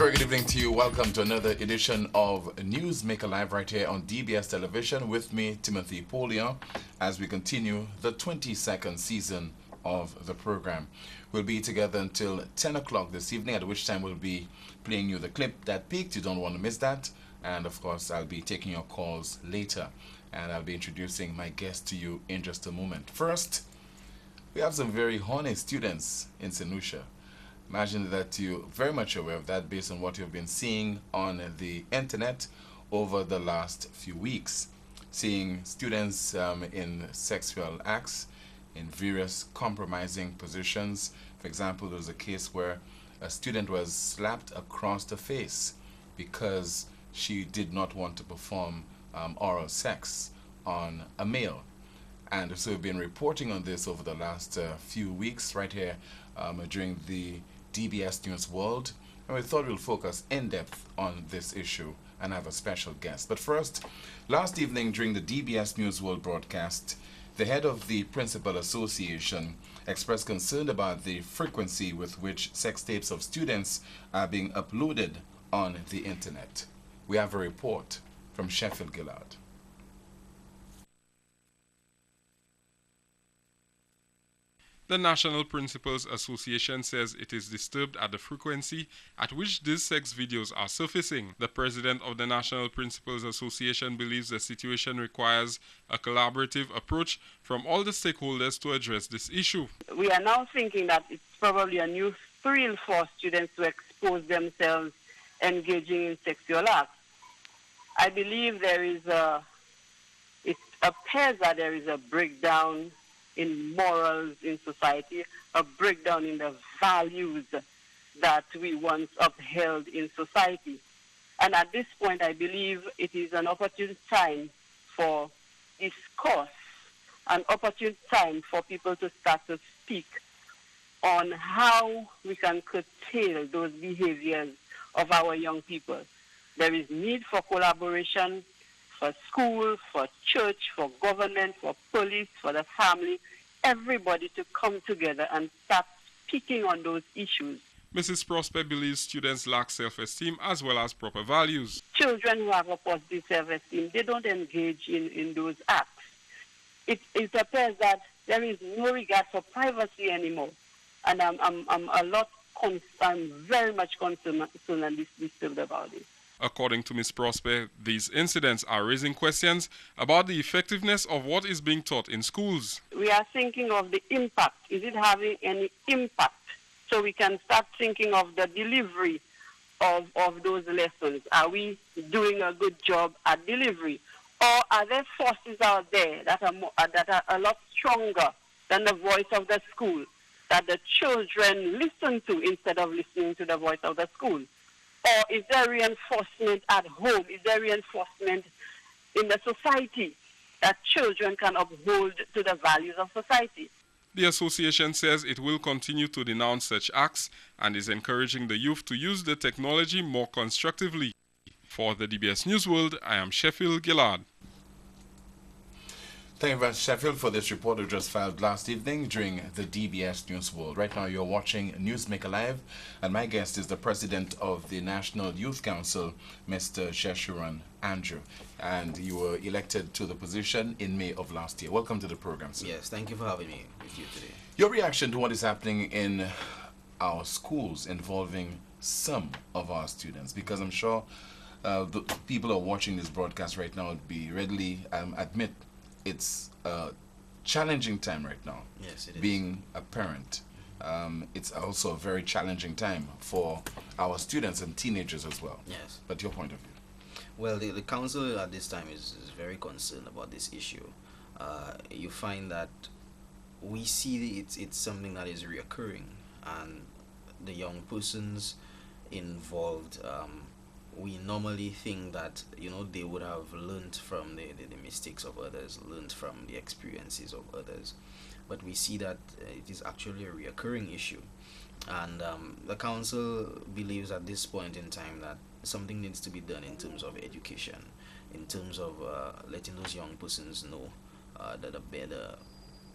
very good evening to you. Welcome to another edition of Newsmaker Live right here on DBS Television with me, Timothy Polion, as we continue the 22nd season of the program. We'll be together until 10 o'clock this evening, at which time we'll be playing you the clip that peaked. You don't want to miss that. And of course, I'll be taking your calls later. And I'll be introducing my guest to you in just a moment. First, we have some very horny students in St. Lucia. Imagine that you're very much aware of that based on what you've been seeing on the internet over the last few weeks. Seeing students in sexual acts, in various compromising positions. For example, there was a case where a student was slapped across the face because she did not want to perform oral sex on a male. And so we've been reporting on this over the last few weeks right here during the DBS News World, and we thought we'll focus in depth on this issue and have a special guest. But first, last evening during the DBS News World broadcast, the head of the Principal Association expressed concern about the frequency with which sex tapes of students are being uploaded on the internet. We have a report from Sheffield Gillard. The National Principals Association says it is disturbed at the frequency at which these sex videos are surfacing. The president of the National Principals Association believes the situation requires a collaborative approach from all the stakeholders to address this issue. We are now thinking that it's probably a new thrill for students to expose themselves engaging in sexual acts. I believe it appears that there is a breakdown in morals in society, a breakdown in the values that we once upheld in society. And at this point, I believe it is an opportune time for discourse, an opportune time for people to start to speak on how we can curtail those behaviors of our young people. There is need for collaboration for school, for church, for government, for police, for the family, everybody to come together and start speaking on those issues. Mrs. Prosper believes students lack self-esteem as well as proper values. Children who have a positive self-esteem, they don't engage in those acts. It appears that there is no regard for privacy anymore. And I'm very much concerned and disturbed about it. According to Ms. Prosper, these incidents are raising questions about the effectiveness of what is being taught in schools. We are thinking of the impact. Is it having any impact? So we can start thinking of the delivery of those lessons. Are we doing a good job at delivery? Or are there forces out there that are a lot stronger than the voice of the school, that the children listen to instead of listening to the voice of the school? Or is there reinforcement at home? Is there reinforcement in the society that children can uphold to the values of society? The association says it will continue to denounce such acts and is encouraging the youth to use the technology more constructively. For the DBS News World, I am Sheffield Gillard. Thank you very much, Sheffield, for this report we just filed last evening during the DBS News World. Right now you're watching Newsmaker Live, and my guest is the president of the National Youth Council, Mr. Sheshuran Andrew. And you were elected to the position in May of last year. Welcome to the program, sir. Yes, thank you for having me with you today. Your reaction to what is happening in our schools involving some of our students, because I'm sure the people who are watching this broadcast right now would be readily admit it's a challenging time right now. Yes, it is. Being a parent, it's also a very challenging time for our students and teenagers as well. Yes. But your point of view? Well, the council at this time is very concerned about this issue. You find that we see it's something that is reoccurring, and the young persons involved, we normally think that they would have learned from the mistakes of others, learned from the experiences of others, but we see that it is actually a reoccurring issue, and the council believes at this point in time that something needs to be done in terms of education, in terms of letting those young persons know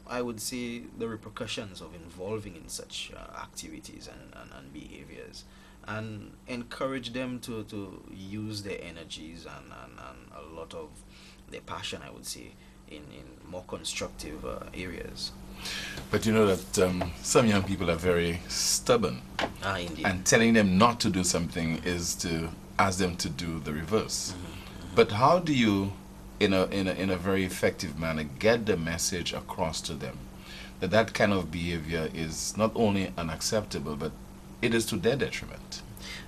I would say the repercussions of involving in such activities and behaviors. and encourage them to use their energies and a lot of their passion, I would say, in more constructive areas. But you know that some young people are very stubborn, Ah, indeed. and telling them not to do something is to ask them to do the reverse. But how do you, in a very effective manner, get the message across to them that that kind of behavior is not only unacceptable, but it is to their detriment?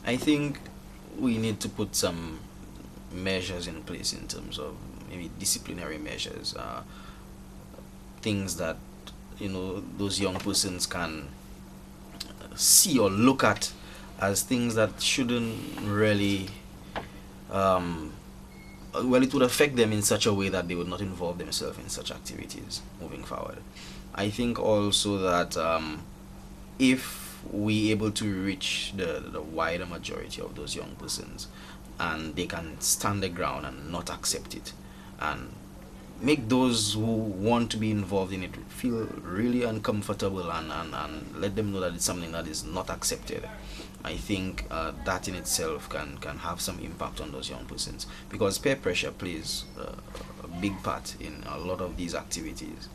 I think we need to put some measures in place in terms of maybe disciplinary measures, things that those young persons can see or look at as things that shouldn't really well, it would affect them in such a way that they would not involve themselves in such activities moving forward. I think also that if we able to reach the wider majority of those young persons, and they can stand their ground and not accept it, and make those who want to be involved in it feel really uncomfortable, and let them know that it's something that is not accepted, I think that in itself can have some impact on those young persons, because peer pressure plays a big part in a lot of these activities.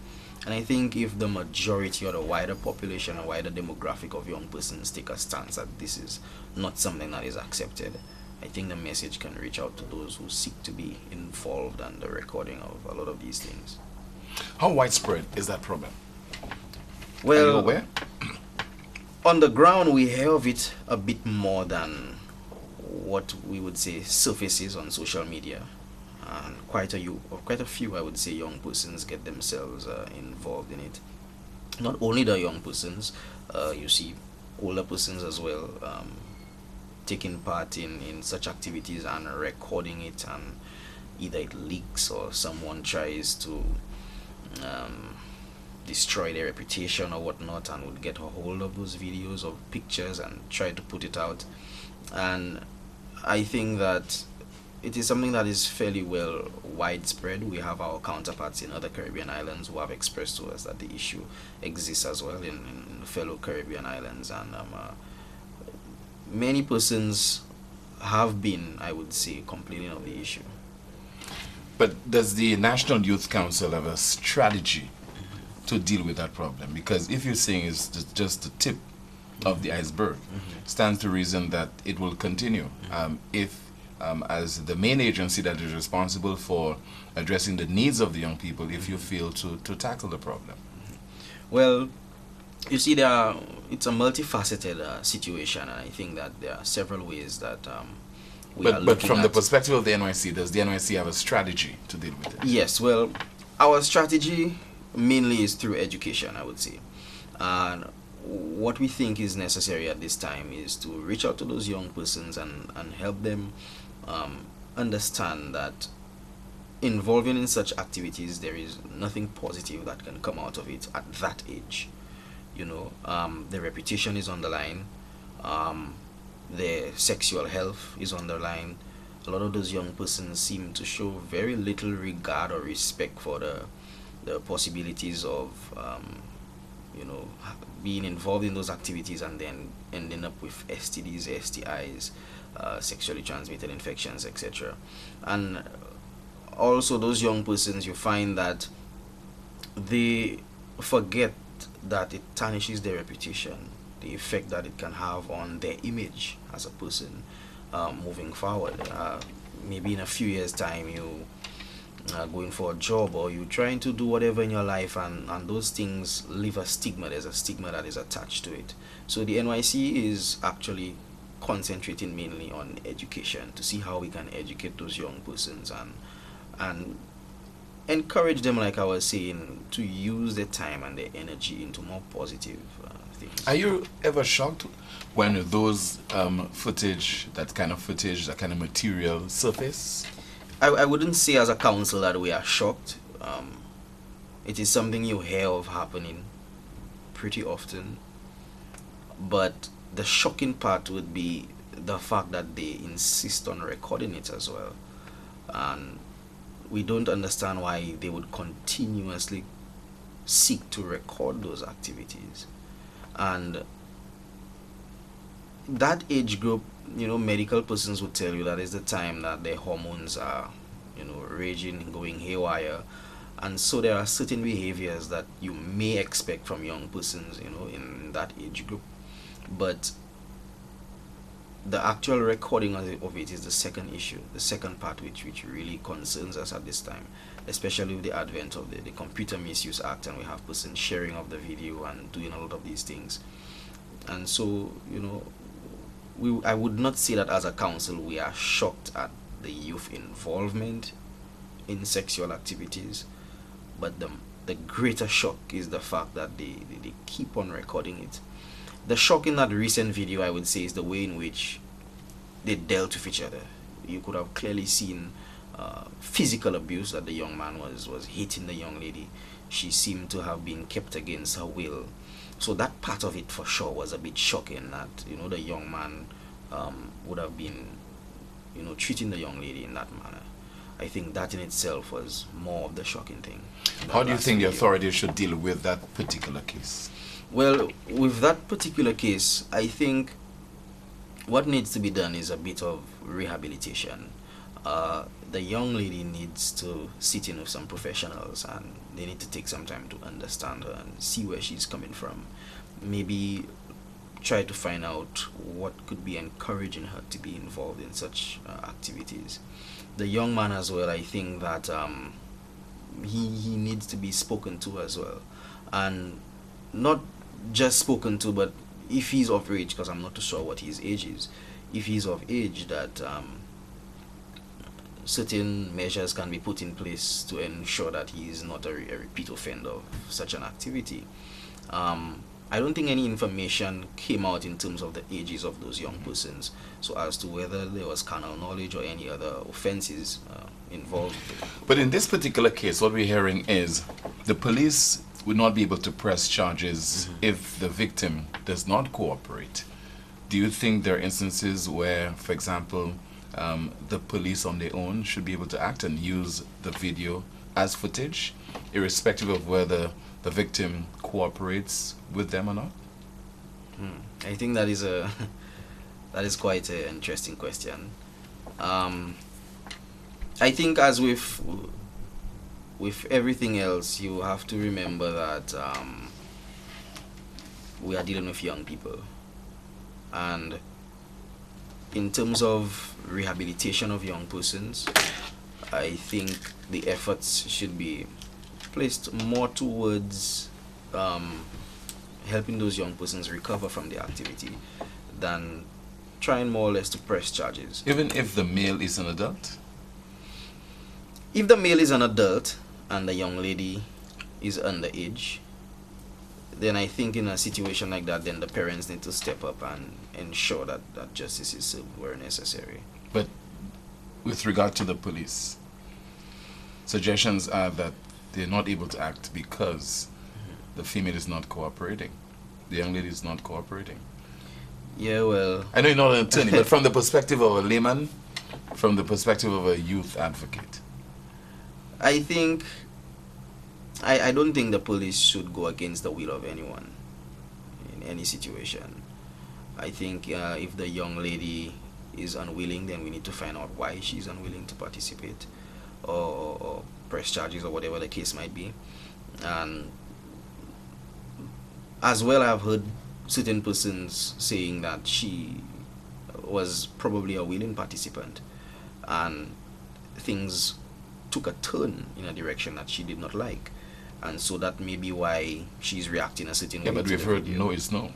And I think if the majority or the wider population or wider demographic of young persons take a stance that this is not something that is accepted, I think the message can reach out to those who seek to be involved in the recording of a lot of these things. How widespread is that problem? Well, are you aware? On the ground, we hear of it a bit more than what we would say surfaces on social media, and quite a few, I would say, young persons get themselves involved in it. Not only the young persons, you see older persons as well taking part in such activities and recording it, and either it leaks or someone tries to destroy their reputation or whatnot, and would get a hold of those videos or pictures and try to put it out. And I think that it is something that is fairly well widespread. We have our counterparts in other Caribbean islands who have expressed to us that the issue exists as well in fellow Caribbean islands, and many persons have been, I would say, complaining of the issue. But does the National Youth Council have a strategy to deal with that problem? Because if you're saying it's just the tip of the iceberg, stands to reason that it will continue if as the main agency that is responsible for addressing the needs of the young people, if you fail to tackle the problem. Well, you see, it's a multifaceted situation, and I think that there are several ways that we are But from looking the at. perspective of the NYC, does the NYC have a strategy to deal with it? Yes, well, our strategy mainly is through education, I would say. And what we think is necessary at this time is to reach out to those young persons and help them understand that involving in such activities, there is nothing positive that can come out of it at that age. The reputation is on the line, their sexual health is on the line. A lot of those young persons seem to show very little regard or respect for the possibilities of being involved in those activities and then ending up with STDs, STIs, sexually transmitted infections, etc. And also those young persons, you find that they forget that it tarnishes their reputation, the effect that it can have on their image as a person moving forward. Maybe in a few years' time, you going for a job, or you trying to do whatever in your life, and those things leave a stigma. There's a stigma that is attached to it. So the NYC is actually concentrating mainly on education, to see how we can educate those young persons and encourage them, like I was saying, to use their time and their energy into more positive things. Are you ever shocked when those that kind of material surface? I wouldn't say as a council that we are shocked. It is something you hear of happening pretty often, but the shocking part would be the fact that they insist on recording it as well, and we don't understand why they would continuously seek to record those activities. And that age group, medical persons would tell you that is the time that their hormones are, raging, going haywire. And so there are certain behaviors that you may expect from young persons, in that age group. But the actual recording of it is the second issue, the second part, which really concerns us at this time, especially with the advent of the Computer Misuse Act, and we have persons sharing of the video and doing a lot of these things. And so, I would not say that as a council we are shocked at the youth involvement in sexual activities, but the greater shock is the fact that they keep on recording it. The shock in that recent video, I would say, is the way in which they dealt with each other. You could have clearly seen physical abuse, that the young man was hitting the young lady. She seemed to have been kept against her will. So that part of it for sure was a bit shocking, that the young man would have been treating the young lady in that manner. I think that in itself was more of the shocking thing. How do you think the authorities should deal with that particular case? Well, with that particular case, I think what needs to be done is a bit of rehabilitation. The young lady needs to sit in with some professionals, and they need to take some time to understand her and see where she's coming from. Maybe try to find out what could be encouraging her to be involved in such activities. The young man as well, I think that he needs to be spoken to as well, and not just spoken to, but if he's of age, because I'm not too sure what his age is, if he's of age, that certain measures can be put in place to ensure that he is not a repeat offender of such an activity. I don't think any information came out in terms of the ages of those young persons, so as to whether there was carnal knowledge or any other offenses involved. But in this particular case, what we're hearing is the police would not be able to press charges if the victim does not cooperate. Do you think there are instances where, for example, the police on their own should be able to act and use the video as footage, irrespective of whether the victim cooperates with them or not? I think that is that is quite an interesting question. I think, as with everything else, you have to remember that we are dealing with young people, and in terms of rehabilitation of young persons, I think the efforts should be placed more towards helping those young persons recover from the activity than trying more or less to press charges. Even if the male is an adult? If the male is an adult and the young lady is underage, then I think in a situation like that, then the parents need to step up and ensure that justice is served where necessary. But with regard to the police, suggestions are that they're not able to act because the female is not cooperating. The young lady is not cooperating. Yeah, well, I know you're not an attorney, but from the perspective of a layman, from the perspective of a youth advocate, I think I don't think the police should go against the will of anyone in any situation. I think if the young lady is unwilling, then we need to find out why she's unwilling to participate, or press charges, or whatever the case might be. And as well, I've heard certain persons saying that she was probably a willing participant, and things took a turn in a direction that she did not like, and so that may be why she's reacting a certain way. yeah, but we've heard no is no.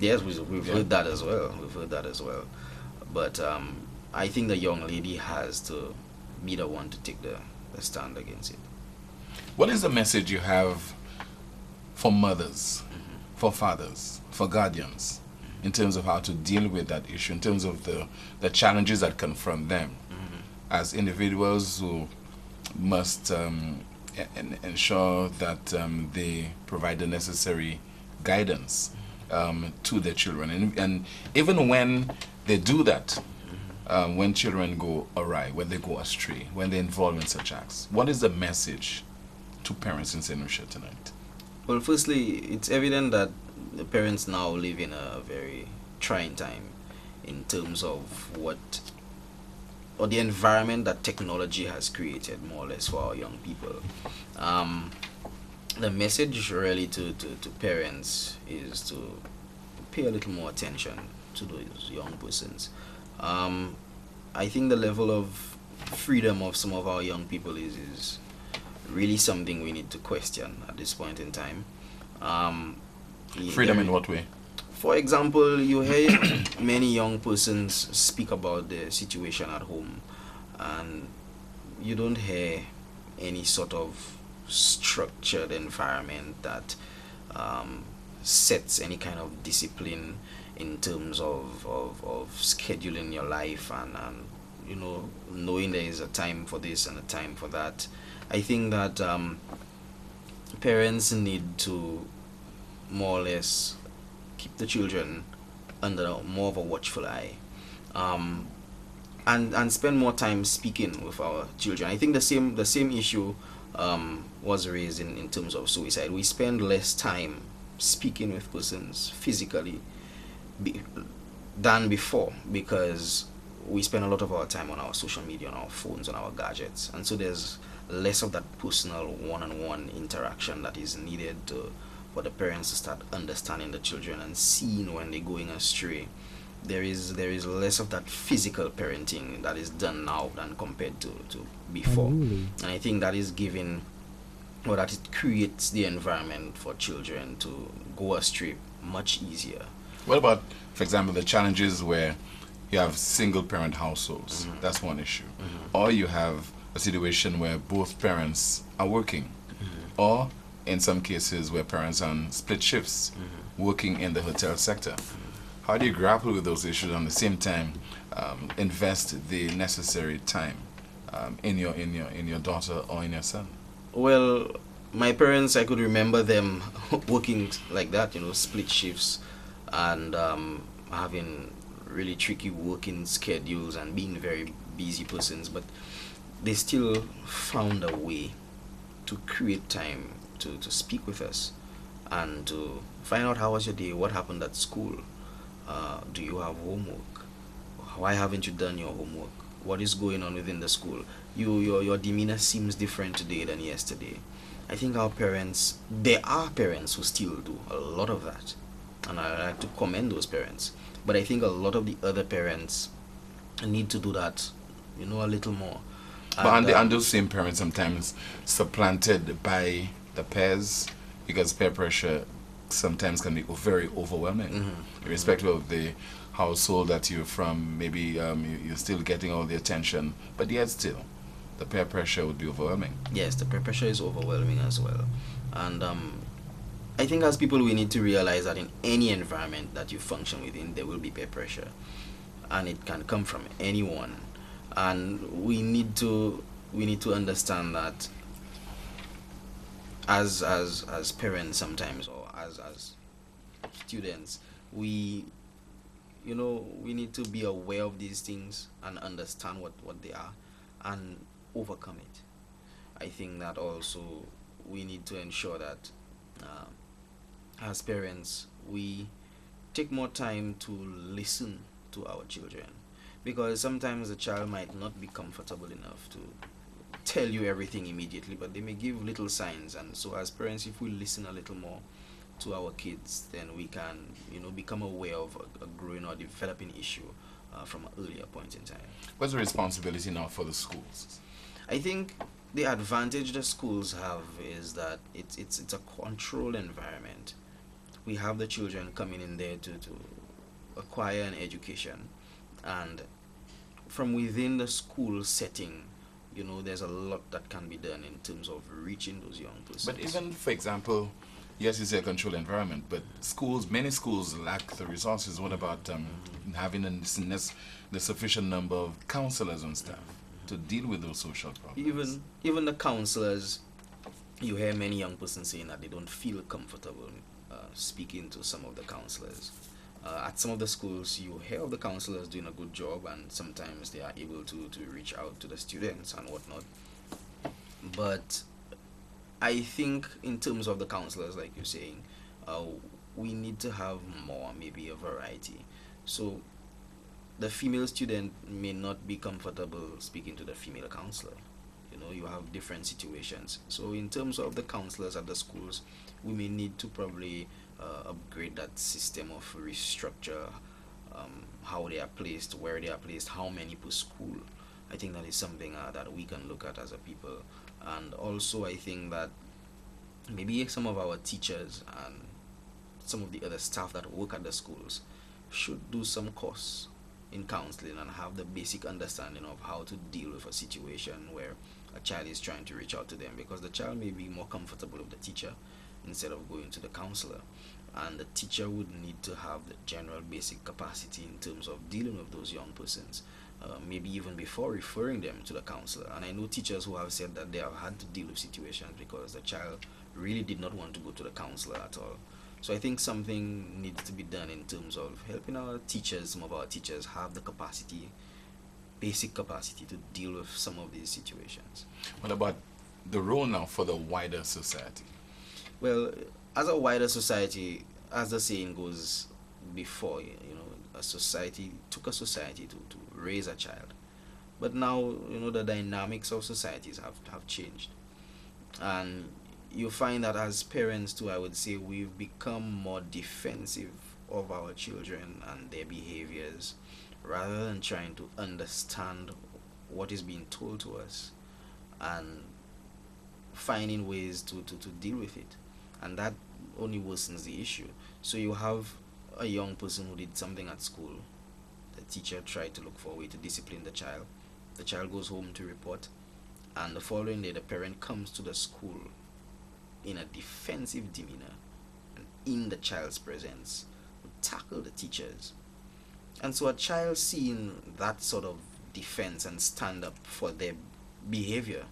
Yes, we've heard that as well. We've heard that as well. But I think the young lady has to be the one to take the stand against it. What is the message you have for mothers, for fathers, for guardians, in terms of how to deal with that issue, in terms of the challenges that confront them as individuals who must ensure that they provide the necessary guidance to their children, and even when they do that, when children go awry, when they go astray, when they're involved in such acts, what is the message to parents in St. Lucia tonight? Well, firstly, it's evident that the parents now live in a very trying time. in terms of what or the environment that technology has created, more or less, for our young people. The message really to parents is to pay a little more attention to those young persons. I think the level of freedom of some of our young people is really something we need to question at this point in time. Freedom in what way? For example, you hear many young persons speak about their situation at home, and you don't hear any sort of structured environment that sets any kind of discipline in terms of scheduling your life and you know, knowing there is a time for this and a time for that. I think that parents need to more or less keep the children under more of a watchful eye, and spend more time speaking with our children. I think the same issue was raised in terms of suicide. We spend less time speaking with persons physically than before, because we spend a lot of our time on our social media, on our phones, on our gadgets, and so there's less of that personal one-on-one interaction that is needed for the parents to start understanding the children and seeing when they're going astray. There is less of that physical parenting that is done now than compared to before. Really? And I think that is giving, or that it creates the environment for children to go astray much easier. What about, for example, the challenges where you have single parent households? That's one issue. Or you have a situation where both parents are working, or in some cases where parents are on split shifts, working in the hotel sector. How do you grapple with those issues and at the same time invest the necessary time in your daughter or in your son? Well, my parents, I could remember them working like that, you know, split shifts, and having really tricky working schedules and being very busy persons, but they still found a way to create time to speak with us and to find out how was your day, what happened at school, do you have homework, why haven't you done your homework, what is going on within the school, your demeanor seems different today than yesterday. I think our parents, there are parents who still do a lot of that, and I like to commend those parents, but I think a lot of the other parents need to do that, you know, a little more. But and those same parents sometimes supplanted by the peers, because peer pressure sometimes can be very overwhelming, irrespective of the household that you're from. Maybe you're still getting all the attention, but yet still, the peer pressure would be overwhelming. Yes, the peer pressure is overwhelming as well. And I think as people we need to realize that in any environment that you function within, there will be peer pressure. And it can come from anyone. And we need to understand that as parents sometimes, or as students, we need to be aware of these things and understand what they are and overcome it. I think that also we need to ensure that as parents we take more time to listen to our children, because sometimes the child might not be comfortable enough to tell you everything immediately, but they may give little signs. And so as parents, if we listen a little more to our kids, then we can, you know, become aware of a growing or developing issue from an earlier point in time. What's the responsibility now for the schools? I think the advantage the schools have is that it's a controlled environment. We have the children coming in there to acquire an education, and from within the school setting, you know, there's a lot that can be done in terms of reaching those young persons. But even, for example, yes, it's a controlled environment, but many schools lack the resources. What about having the sufficient number of counselors on staff to deal with those social problems? Even the counselors, you hear many young persons saying that they don't feel comfortable speaking to some of the counselors. At some of the schools, you hear of the counselors doing a good job, and sometimes they are able to reach out to the students and whatnot. But I think in terms of the counselors, like you're saying, we need to have more, maybe a variety. So the female student may not be comfortable speaking to the female counselor. You know, you have different situations. So in terms of the counselors at the schools, we may need to probably upgrade that system of restructure, how they are placed, where they are placed, how many per school. I think that is something that we can look at as a people. And also I think that maybe some of our teachers and some of the other staff that work at the schools should do some course in counseling and have the basic understanding of how to deal with a situation where a child is trying to reach out to them, because the child may be more comfortable with the teacher instead of going to the counselor, and the teacher would need to have the general basic capacity in terms of dealing with those young persons, maybe even before referring them to the counselor. And I know teachers who have said that they have had to deal with situations because the child really did not want to go to the counselor at all. So I think something needs to be done in terms of helping our teachers, some of our teachers have the capacity, basic capacity to deal with some of these situations. What about the role now for the wider society? Well, as a wider society, as the saying goes before, you know, a society took a society to raise a child. But now, you know, the dynamics of societies have changed. And you find that as parents too, I would say we've become more defensive of our children and their behaviors rather than trying to understand what is being told to us and finding ways to deal with it. And that only worsens the issue. So you have a young person who did something at school. The teacher tried to look for a way to discipline the child. The child goes home to report, and the following day the parent comes to the school in a defensive demeanor and in the child's presence would tackle the teachers. And so a child seeing that sort of defense and stand up for their behavior,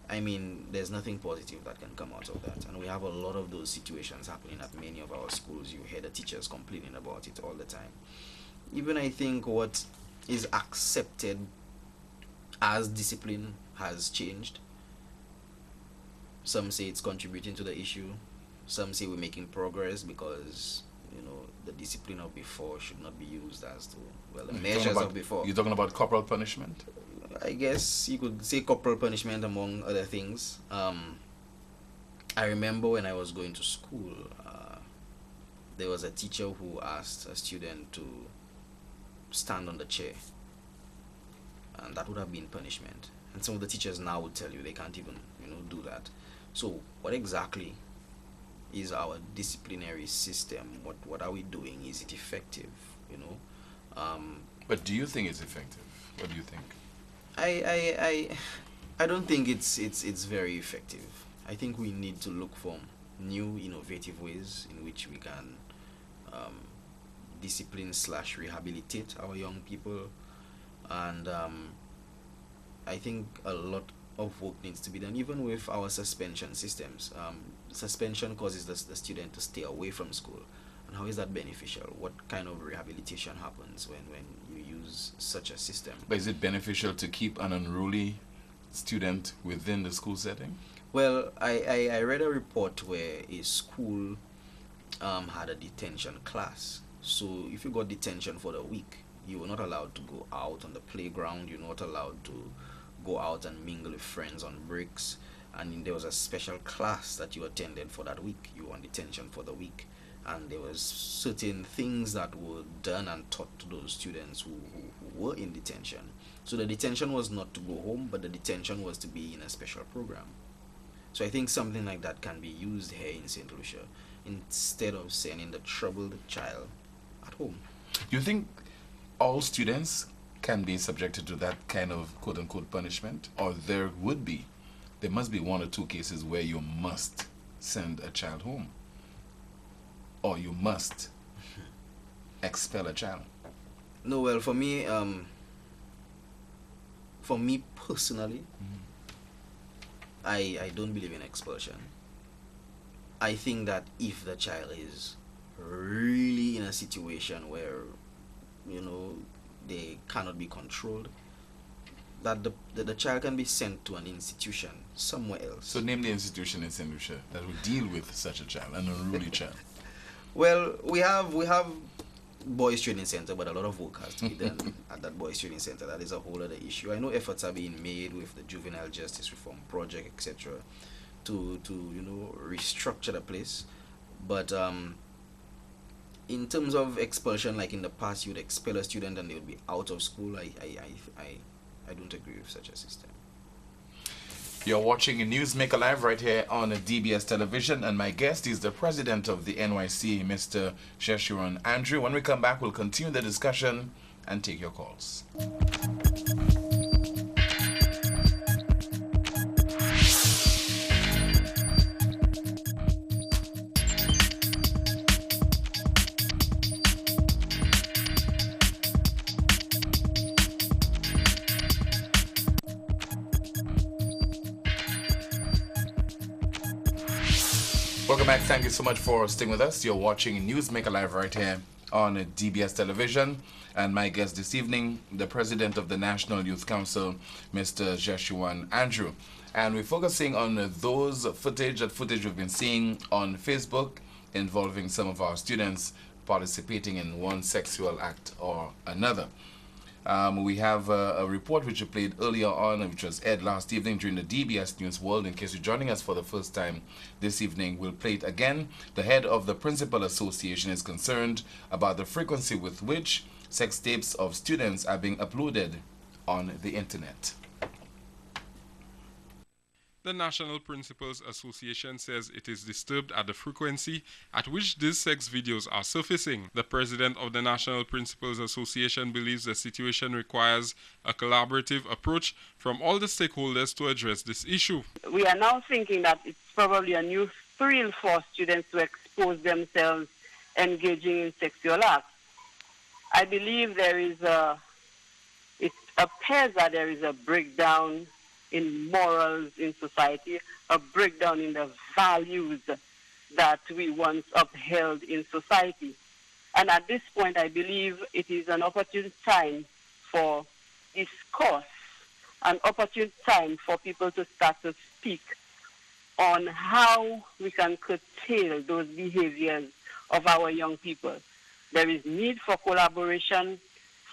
I mean, there's nothing positive that can come out of that. And we have a lot of those situations happening at many of our schools. You hear the teachers complaining about it all the time. Even I think what is accepted as discipline has changed. Some say it's contributing to the issue. Some say we're making progress because, you know, the discipline of before should not be used as to, well, the measures of before. You're talking about corporal punishment? I guess you could say corporal punishment among other things. I remember when I was going to school, there was a teacher who asked a student to stand on the chair, and that would have been punishment. And some of the teachers now would tell you they can't even, you know, do that. So what exactly is our disciplinary system? What are we doing? Is it effective? You know. But do you think it's effective? What do you think? I don't think it's very effective. I think we need to look for new innovative ways in which we can discipline / rehabilitate our young people, and I think a lot of work needs to be done even with our suspension systems. Suspension causes the student to stay away from school, and how is that beneficial? What kind of rehabilitation happens when you use such a system? But is it beneficial to keep an unruly student within the school setting? Well, I read a report where a school had a detention class. So if you got detention for the week, you were not allowed to go out on the playground, you're not allowed to go out and mingle with friends on breaks, and there was a special class that you attended for that week. You were on detention for the week, and there was certain things that were done and taught to those students who were in detention. So the detention was not to go home, but the detention was to be in a special program. So I think something like that can be used here in St. Lucia instead of sending the troubled child at home. Do you think all students can be subjected to that kind of quote-unquote punishment, or there must be one or two cases where you must send a child home, or you must expel a child? No, well, for me personally, I don't believe in expulsion. I think that if the child is really in a situation where, you know, they cannot be controlled, that the child can be sent to an institution somewhere else. So name the institution in St. Lucia that will deal with such a child, an unruly child. Well, we have boys training center, but a lot of work has to be done at that boys training center. That is a whole other issue. I know efforts are being made with the juvenile justice reform project, etc., to restructure the place, but in terms of expulsion, like in the past, you'd expel a student and they would be out of school. I don't agree with such a system. You're watching Newsmaker Live right here on DBS Television, and my guest is the president of the NYC, Mr. Jeshuan Andrew. When we come back, we'll continue the discussion and take your calls. Welcome back. Thank you so much for staying with us. You're watching Newsmaker Live right here on DBS Television. And my guest this evening, the president of the National Youth Council, Mr. Jeshuan Andrew. And we're focusing on those footage we've been seeing on Facebook involving some of our students participating in one sexual act or another. We have a report which we played earlier on, which was aired last evening during the DBS News World. In case you're joining us for the first time this evening, we'll play it again. The head of the Principal Association is concerned about the frequency with which sex tapes of students are being uploaded on the internet. The National Principals Association says it is disturbed at the frequency at which these sex videos are surfacing. The president of the National Principals Association believes the situation requires a collaborative approach from all the stakeholders to address this issue. We are now thinking that it's probably a new thrill for students to expose themselves engaging in sexual acts. I believe it appears that there is a breakdown in morals in society, a breakdown in the values that we once upheld in society. And at this point, I believe it is an opportune time for discourse, an opportune time for people to start to speak on how we can curtail those behaviors of our young people. There is need for collaboration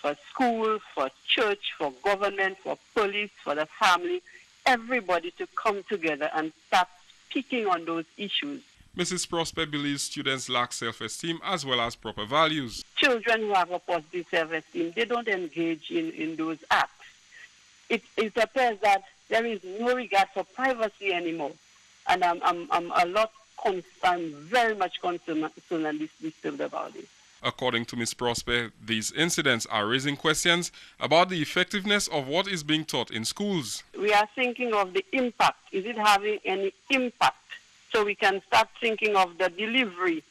for school, for church, for government, for police, for the family, everybody to come together and start speaking on those issues. Mrs. Prosper believes students lack self-esteem as well as proper values. Children who have a positive self-esteem, they don't engage in those acts. It appears that there is no regard for privacy anymore. And I'm very much concerned and disturbed about it. According to Ms. Prosper, these incidents are raising questions about the effectiveness of what is being taught in schools. We are thinking of the impact. Is it having any impact? So we can start thinking of the delivery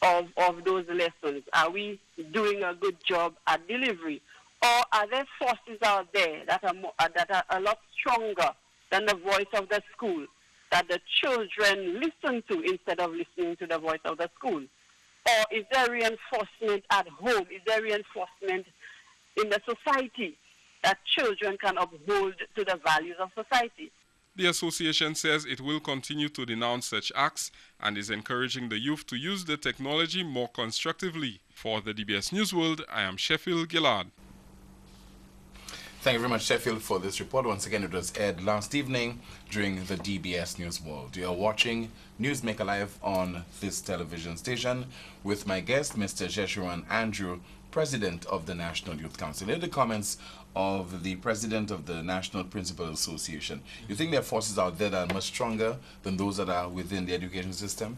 of those lessons. Are we doing a good job at delivery? Or are there forces out there that are a lot stronger than the voice of the school, that the children listen to instead of listening to the voice of the school? Or is there reinforcement at home? Is there reinforcement in the society that children can uphold to the values of society? The association says it will continue to denounce such acts and is encouraging the youth to use the technology more constructively. For the DBS News World, I am Sheffield Gillard. Thank you very much, Sheffield, for this report. Once again, it was aired last evening during the DBS News World. You are watching Newsmaker Live on this television station with my guest, Mr. Jeshuan Andrew, President of the National Youth Council. Here are the comments of the President of the National Principal Association. You think there are forces out there that are much stronger than those that are within the education system?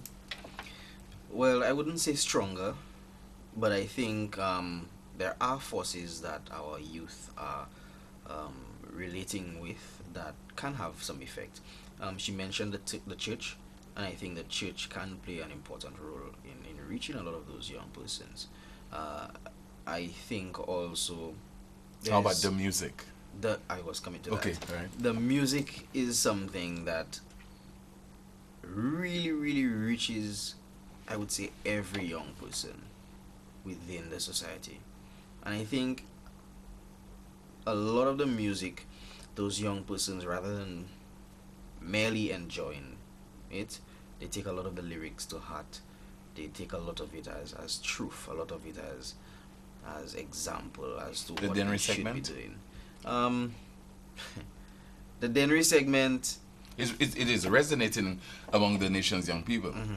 Well, I wouldn't say stronger, but I think there are forces that our youth are relating with that can have some effect. She mentioned the church, and I think the church can play an important role in reaching a lot of those young persons. I think also... How about the music? I was coming to okay, that. all right. The music is something that really, really reaches, I would say, every young person within the society. And I think a lot of the music, those young persons, rather than merely enjoying it, they take a lot of the lyrics to heart. They take a lot of it as truth, a lot of it as as example as to The what Dennery we should segment? be doing. The Dennery segment. It is resonating among the nation's young people. Mhm.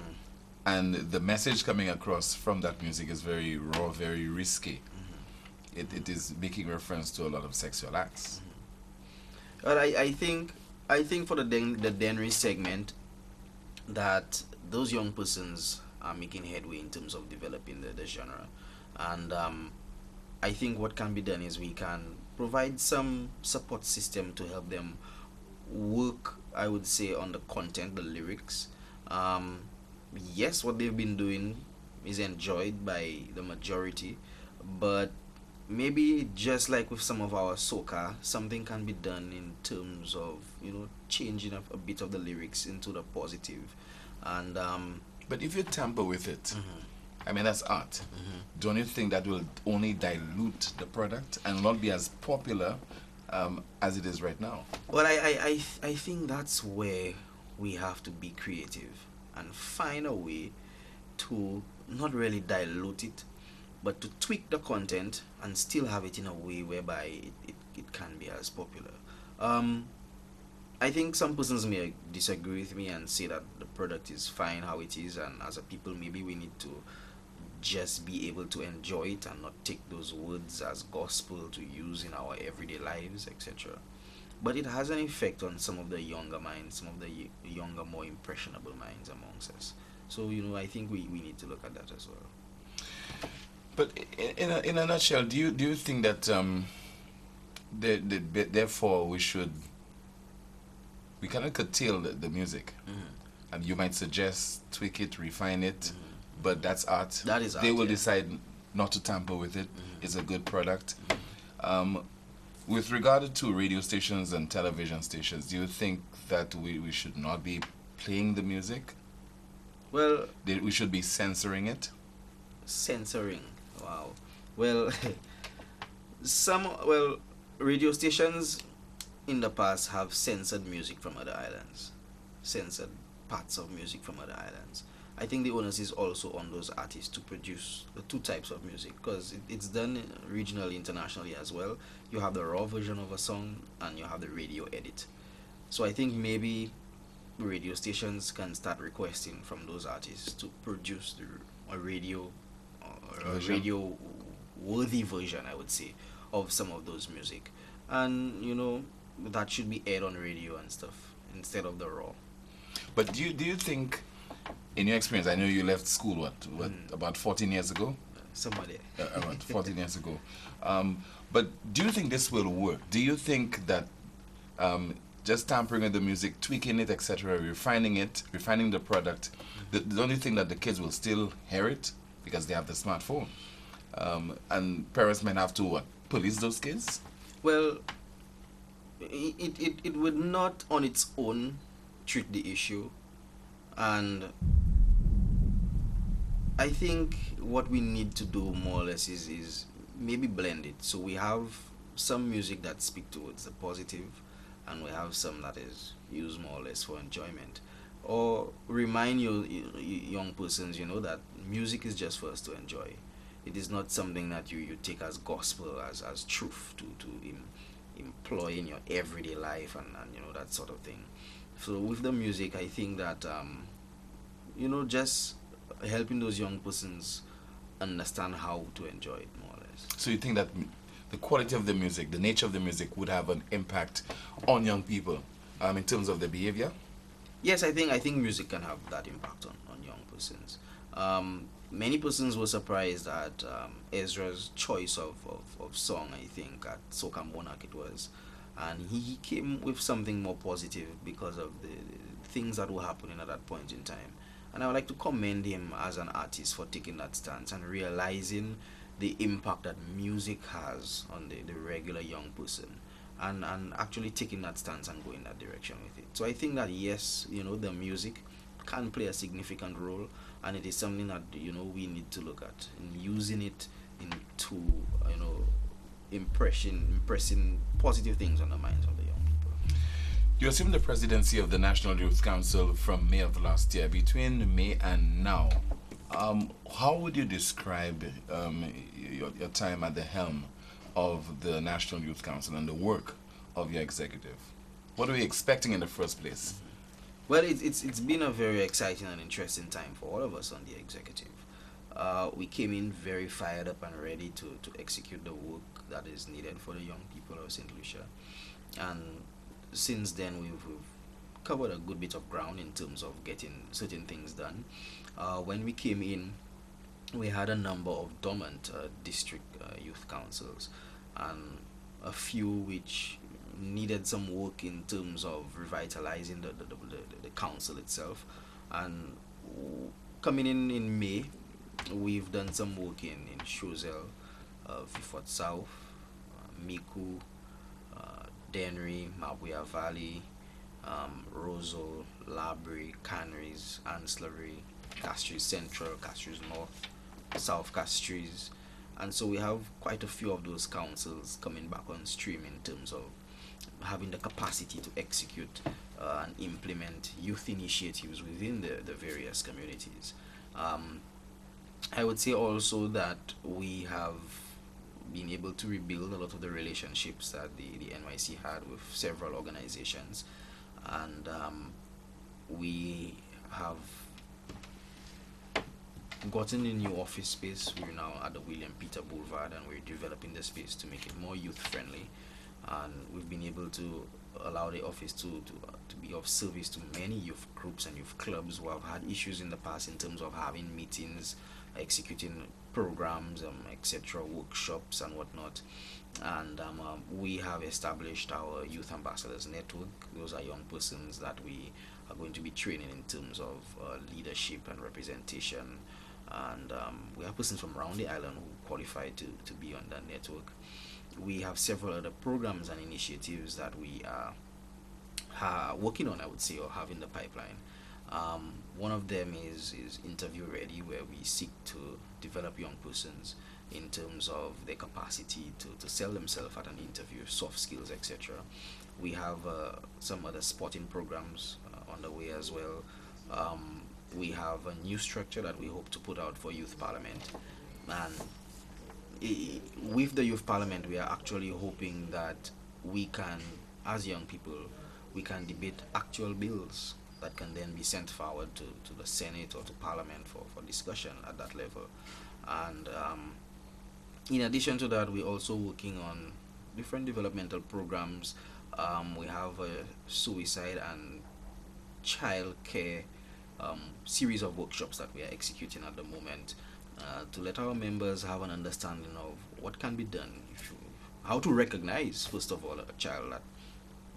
And the message coming across from that music is very raw, very risky. It is making reference to a lot of sexual acts. But I think for the Dennery segment, that those young persons are making headway in terms of developing the genre, and I think what can be done is we can provide some support system to help them work, I would say, on the content, the lyrics. Yes, what they've been doing is enjoyed by the majority, but maybe just like with some of our soca, something can be done in terms of, changing a bit of the lyrics into the positive. And But if you tamper with it, I mean, that's art. Don't you think that will only dilute the product and not be as popular as it is right now? well, I think that's where we have to be creative and find a way to not really dilute it, but to tweak the content and still have it in a way whereby it can be as popular. I think some persons may disagree with me and say that the product is fine how it is, and as a people, maybe we need to just be able to enjoy it and not take those words as gospel to use in our everyday lives, etc. But it has an effect on some of the younger minds, some of the younger, more impressionable minds amongst us. So, I think we need to look at that as well. But in a nutshell, do you think that therefore we cannot curtail the music, and you might suggest tweak it, refine it, but that's art. That is They art, will yeah. decide not to tamper with it. It's a good product. With regard to radio stations and television stations, do you think that we should not be playing the music? Well, We should be censoring it? censoring. Wow. Well, radio stations in the past have censored music from other islands, censored parts of music from other islands. I think the onus is also on those artists to produce the two types of music, because it's done regionally, internationally as well. You have the raw version of a song and you have the radio edit. So I think maybe radio stations can start requesting from those artists to produce a radio Version. worthy version, I would say, of some of those music, and that should be aired on radio and stuff instead of the raw. But do you think, in your experience, I know you left school about 14 years ago? Somebody. About 14 years ago. But do you think this will work? Do you think that just tampering with the music, tweaking it, etc., refining the product, don't you think that the kids will still hear it because they have the smartphone? And parents might have to police those kids? Well, it would not on its own treat the issue, and I think what we need to do more or less is maybe blend it. So we have some music that speak towards the positive, and we have some that is used more or less for enjoyment. Or remind you young persons, that music is just for us to enjoy. It is not something that you take as gospel, as truth to employ in your everyday life and that sort of thing. So with the music, I think that just helping those young persons understand how to enjoy it more or less. So you think that the quality of the music, the nature of the music would have an impact on young people in terms of their behavior? Yes, I think music can have that impact on young persons. Many persons were surprised at Ezra's choice of song, I think, at Soca Monarch it was. And he came with something more positive because of the things that were happening at that point in time. And I would like to commend him as an artist for taking that stance and realizing the impact that music has on the regular young person, and actually taking that stance and going that direction with it. So I think that yes, the music can play a significant role, and it is something that we need to look at and using it into impressing positive things on the minds of the young people. You assumed the presidency of the National Youth Council from May of last year. Between May and now, How would you describe your time at the helm of the National Youth Council and the work of your executive? What are we expecting in the first place? Well, it's been a very exciting and interesting time for all of us on the executive. We came in very fired up and ready to execute the work that is needed for the young people of St. Lucia. And since then, we've covered a good bit of ground in terms of getting certain things done. When we came in, we had a number of dormant district youth councils, and a few which needed some work in terms of revitalizing the council itself. And coming in May, we've done some work in Choiseul, Vifort South, Micoud, Dennery, Mabuya Valley, Roseau, Labrie, Canaries, Ancillary, Castries Central, Castries North, South Castries. And so we have quite a few of those councils coming back on stream in terms of having the capacity to execute and implement youth initiatives within the various communities. I would say also that we have been able to rebuild a lot of the relationships that the NYC had with several organizations, and we have gotten a new office space. We're now at the William Peter Boulevard, and we're developing the space to make it more youth friendly, and we've been able to allow the office to be of service to many youth groups and youth clubs who have had issues in the past in terms of having meetings, executing programs, etc., workshops and whatnot. And we have established our Youth Ambassadors Network. Those are young persons that we are going to be training in terms of leadership and representation. And we have persons from around the island who qualify to be on that network. We have several other programs and initiatives that we are working on, I would say, or have in the pipeline. One of them is Interview Ready, where we seek to develop young persons in terms of their capacity to sell themselves at an interview, soft skills, etc. We have some other sporting programs on the way as well. We have a new structure that we hope to put out for Youth Parliament. And with the Youth Parliament, we are actually hoping that we can, as young people, we can debate actual bills that can then be sent forward to the Senate or to Parliament for discussion at that level. And in addition to that, we're also working on different developmental programs. We have a suicide and child care series of workshops that we are executing at the moment to let our members have an understanding of what can be done, how to recognize, first of all, a child that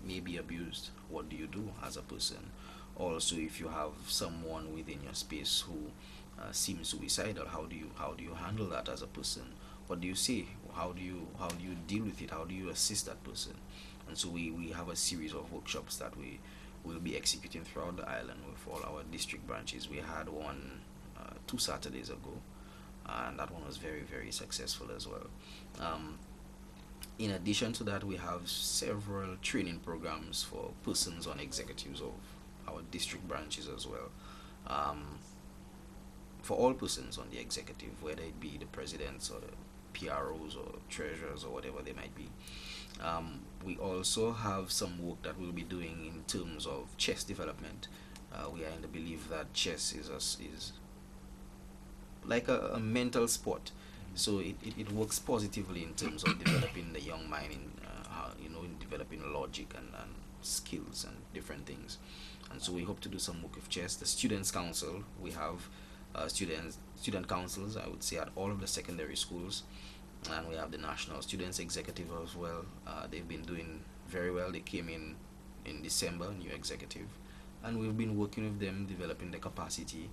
may be abused. What do you do as a person? Also, if you have someone within your space who seems suicidal, how do you handle that as a person? What do you say? How do you deal with it? How do you assist that person? And so we have a series of workshops that we will be executing throughout the island with all our district branches. We had one 2 Saturdays ago, and that one was very, very successful as well. In addition to that, we have several training programs for persons on executives of our district branches as well. For all persons on the executive, whether it be the presidents or the PROs or treasurers or whatever they might be. We also have some work that we'll be doing in terms of chess development. We are in the belief that chess is like a mental sport. So it works positively in terms of developing the young mind in developing logic and skills and different things. And so we hope to do some work with chess. The Students' Council, we have student councils, I would say, at all of the secondary schools. And we have the National Students Executive as well. They've been doing very well. They came in December, new executive. And we've been working with them, developing the capacity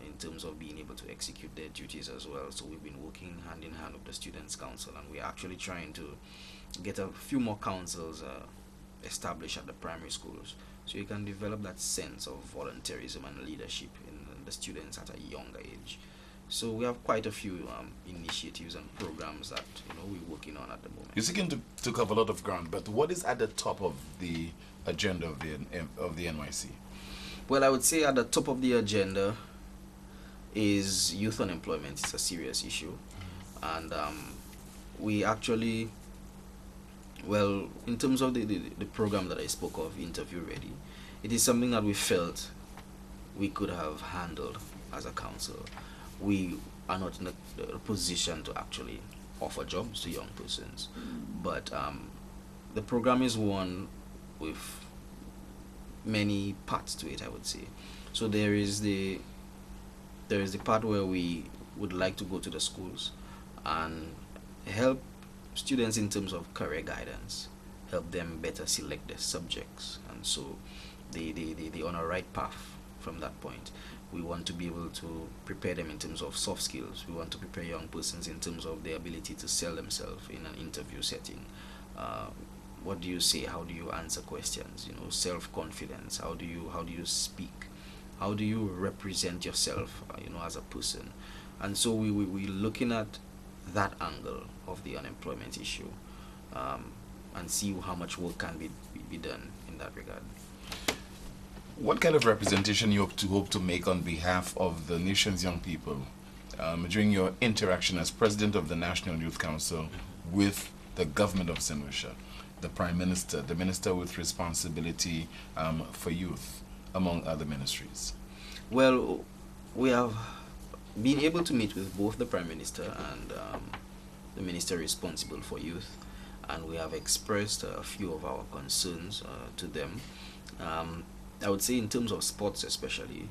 in terms of being able to execute their duties as well. So we've been working hand in hand with the Students' Council, and we're actually trying to get a few more councils established at the primary schools, so you can develop that sense of volunteerism and leadership in the students at a younger age. So we have quite a few initiatives and programs that we're working on at the moment. You're seeking to cover a lot of ground, but what is at the top of the agenda of the NYC? Well, I would say at the top of the agenda is youth unemployment. It's a serious issue, and we actually, well, in terms of the program that I spoke of, Interview Ready, it is something that we felt we could have handled as a council. We are not in a position to actually offer jobs to young persons, but the program is one with many parts to it, I would say. So there is the part where we would like to go to the schools and help students in terms of career guidance, help them better select their subjects, and so they on a right path from that point. We want to be able to prepare them in terms of soft skills. We want to prepare young persons in terms of their ability to sell themselves in an interview setting. What do you say? How do you answer questions? You know, self-confidence. How do you speak? How do you represent yourself? You know, as a person. And so we're looking at that angle of the unemployment issue, and see how much work can be done in that regard. What kind of representation you hope to make on behalf of the nation's young people during your interaction as president of the National Youth Council with the government of St. Lucia, the Prime Minister, the Minister with responsibility for youth, among other ministries? Well, we have been able to meet with both the Prime Minister and the Minister responsible for youth, and we have expressed a few of our concerns to them. I would say in terms of sports especially,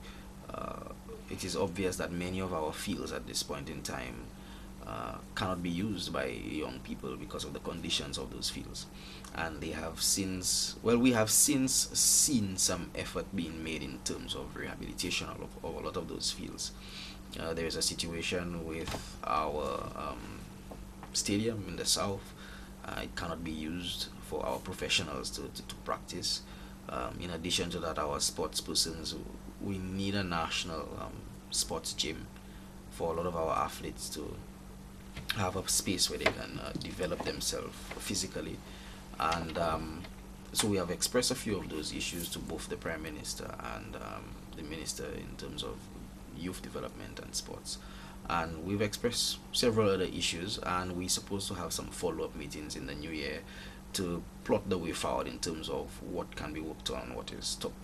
it is obvious that many of our fields at this point in time cannot be used by young people because of the conditions of those fields. And they have since, well, we have since seen some effort being made in terms of rehabilitation of a lot of those fields. There is a situation with our stadium in the south. It cannot be used for our professionals to practice. In addition to that, our sports persons, we need a national sports gym for a lot of our athletes to have a space where they can develop themselves physically. And so we have expressed a few of those issues to both the Prime Minister and the Minister in terms of youth development and sports. And we've expressed several other issues, and we're supposed to have some follow-up meetings in the new year to plot the way forward in terms of what can be worked on, what is top,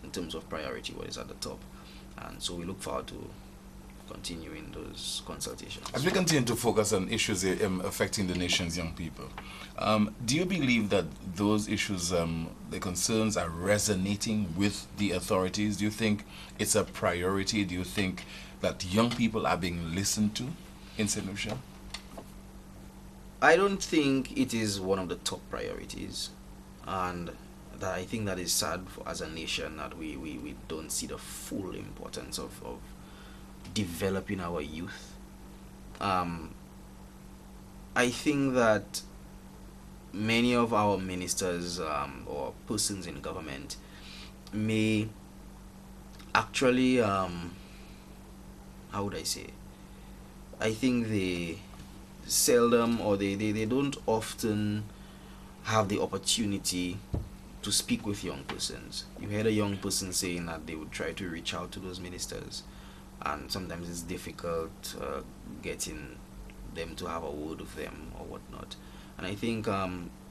in terms of priority, what is at the top. And so we look forward to continuing those consultations. As we continue to focus on issues affecting the nation's young people, do you believe that those issues, the concerns, are resonating with the authorities? Do you think it's a priority? Do you think that young people are being listened to in St. Lucia? I don't think it is one of the top priorities, and that I think that is sad as a nation that we don't see the full importance of developing our youth. I think that many of our ministers or persons in government may actually, how would I say, I think they seldom, or they don't often have the opportunity to speak with young persons. You heard a young person saying that they would try to reach out to those ministers, and sometimes it's difficult getting them to have a word with them or whatnot. And I think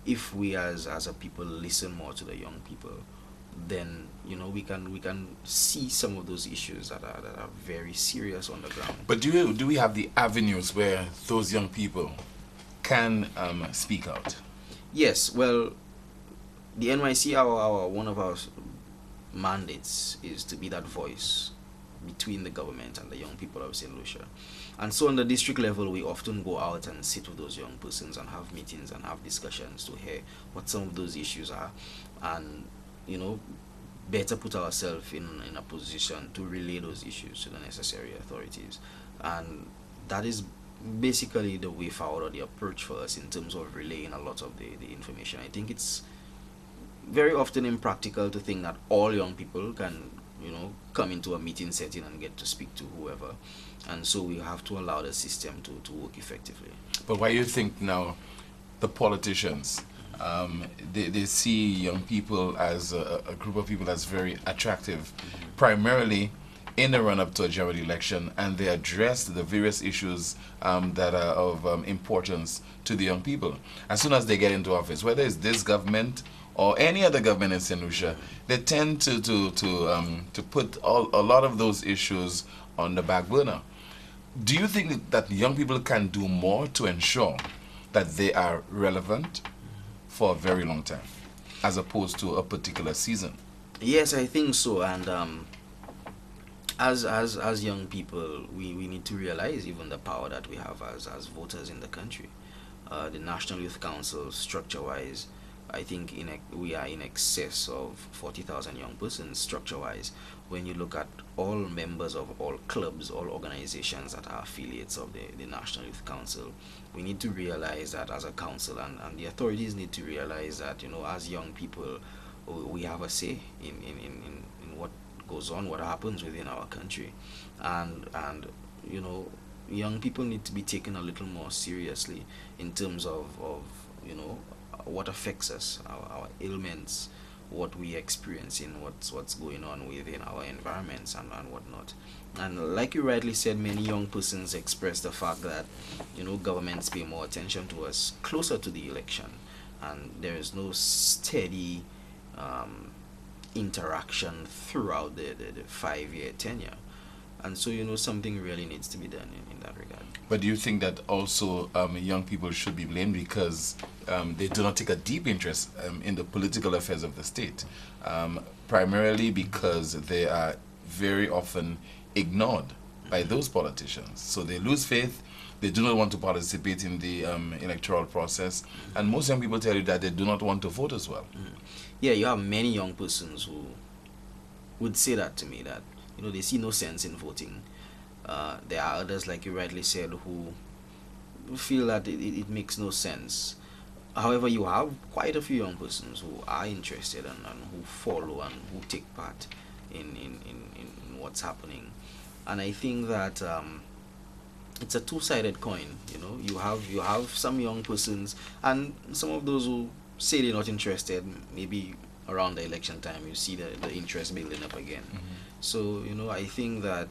if we as a people listen more to the young people, then we can see some of those issues that are very serious on the ground. But do we have the avenues where those young people can speak out? Yes, well, the NYC, one of our mandates is to be that voice between the government and the young people of St. Lucia. And so on the district level, we often go out and sit with those young persons and have meetings and have discussions to hear what some of those issues are, and better put ourselves in a position to relay those issues to the necessary authorities. And that is basically the way forward, or the approach for us in terms of relaying a lot of the information. I think it's very often impractical to think that all young people can come into a meeting setting and get to speak to whoever, and so we have to allow the system to work effectively. But why do you think now the politicians they see young people as a group of people that's very attractive, primarily in the run-up to a general election, and they address the various issues that are of importance to the young people. As soon as they get into office, whether it's this government or any other government in St. Lucia, they tend to put a lot of those issues on the back burner. Do you think that young people can do more to ensure that they are relevant for a very long time, as opposed to a particular season? Yes, I think so. And as young people, we need to realize even the power that we have as voters in the country. The National Youth Council, structure-wise, I think we are in excess of 40,000 young persons structure-wise. When you look at all members of all clubs, all organizations that are affiliates of the National Youth Council, we need to realize that as a council, and the authorities need to realize that, as young people, we have a say in what goes on, what happens within our country. And young people need to be taken a little more seriously in terms of what affects us, our ailments, what we experience in what's going on within our environments and whatnot. And like you rightly said, many young persons express the fact that governments pay more attention to us closer to the election, and there is no steady interaction throughout the 5-year tenure. And so something really needs to be done in that regard. But do you think that also young people should be blamed because they do not take a deep interest in the political affairs of the state, primarily because they are very often ignored by those politicians? So they lose faith, they do not want to participate in the electoral process, and most young people tell you that they do not want to vote as well. Yeah, you have many young persons who would say that to me, that they see no sense in voting. There are others, like you rightly said, who feel that it makes no sense. However, you have quite a few young persons who are interested and who follow and who take part in what's happening. And I think that it's a two-sided coin. You have some young persons, and some of those who say they're not interested, maybe around the election time you see the interest building up again. So I think that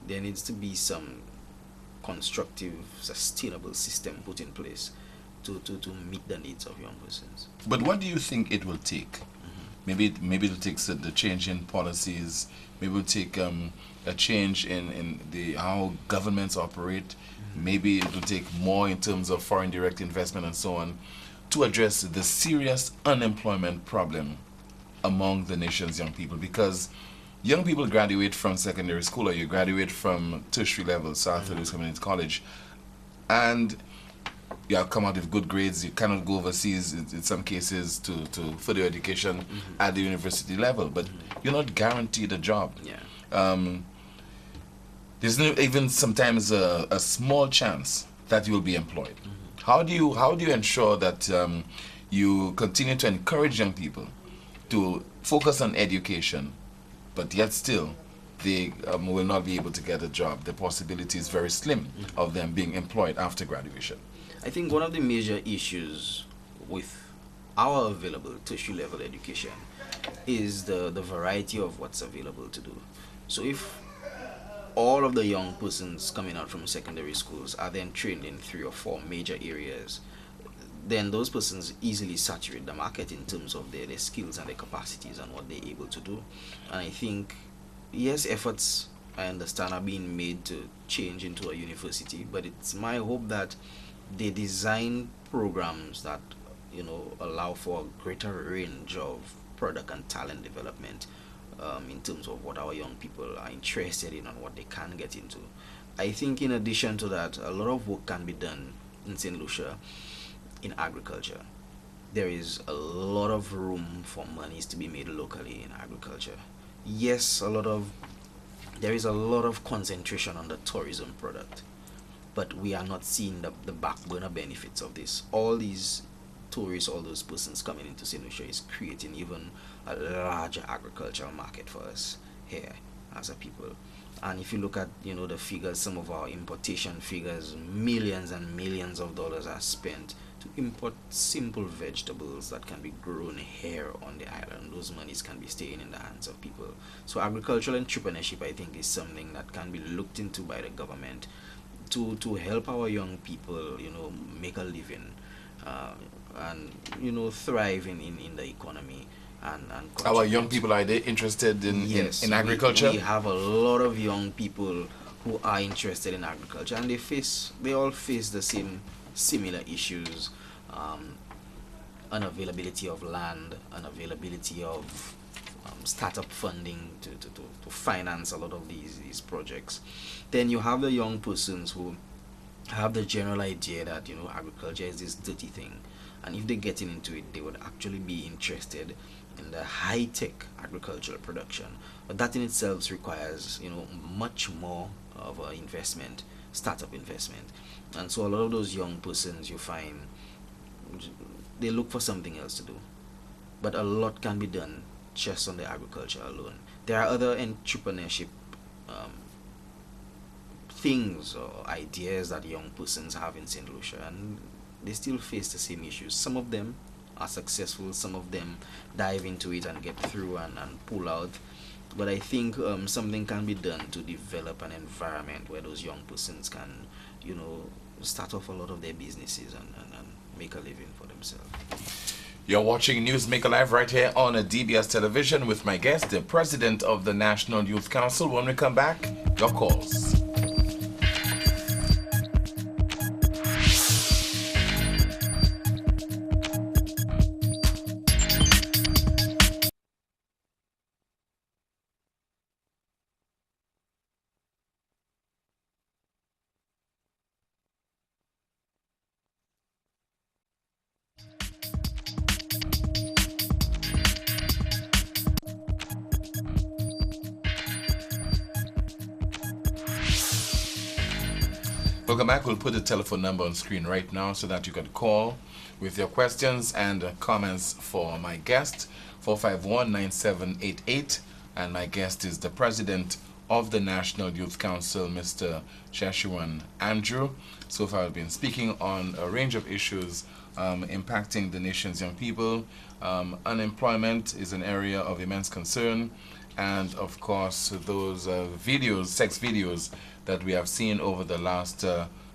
there needs to be some constructive, sustainable system put in place to meet the needs of young persons. But what do you think it will take? Maybe it'll take the change in policies. Maybe it'll take a change in how governments operate. Maybe it will take more in terms of foreign direct investment and so on, to address the serious unemployment problem among the nation's young people. Because young people graduate from secondary school, or you graduate from tertiary level, South Louis Community College, and you have come out with good grades. You cannot go overseas in some cases to further education at the university level, but you're not guaranteed a job. There's no, even sometimes a small chance that you'll be employed. How do you ensure that you continue to encourage young people to focus on education, but yet still they will not be able to get a job? The possibility is very slim of them being employed after graduation. I think one of the major issues with our available tertiary level education is the variety of what's available to do. So if all of the young persons coming out from secondary schools are then trained in 3 or 4 major areas, then those persons easily saturate the market in terms of their skills and their capacities and what they're able to do. And I think, yes, efforts, I understand, are being made to change into a university, but it's my hope that they design programs that allow for a greater range of product and talent development in terms of what our young people are interested in and what they can get into. I think in addition to that, a lot of work can be done in St. Lucia in agriculture. There is a lot of room for monies to be made locally in agriculture. Yes, there is a lot of concentration on the tourism product, but we are not seeing the back burner benefits of this. All these tourists, all those persons coming into St. Lucia is creating even a larger agricultural market for us here as a people. And if you look at the figures, some of our importation figures, millions and millions of dollars are spent to import simple vegetables that can be grown here on the island. Those monies can be staying in the hands of people. So agricultural entrepreneurship, I think, is something that can be looked into by the government to help our young people, make a living, and thrive in the economy. And Our young people, are they interested yes, in agriculture? We have a lot of young people who are interested in agriculture, and they all face the same similar issues: unavailability of land, unavailability of startup funding to finance a lot of these projects. Then you have the young persons who have the general idea that agriculture is this dirty thing, and if they get into it, they would actually be interested in the high-tech agricultural production. But that in itself requires much more of an investment, startup investment. And so a lot of those young persons, you find, they look for something else to do. But a lot can be done just on the agriculture alone. There are other entrepreneurship things or ideas that young persons have in St. Lucia, and they still face the same issues. Some of them are successful, some of them dive into it and get through and pull out. But I think something can be done to develop an environment where those young persons can, start off a lot of their businesses and make a living for themselves. You're watching Newsmaker Live right here on a DBS television with my guest, the president of the National Youth Council. When we come back, your calls. Welcome back. We'll put the telephone number on screen right now so that you can call with your questions and comments for my guest, 451-9788. And my guest is the president of the National Youth Council, Mr. Sheshuan Andrew. So far, I've been speaking on a range of issues impacting the nation's young people. Unemployment is an area of immense concern. And of course, those sex videos that we have seen over the last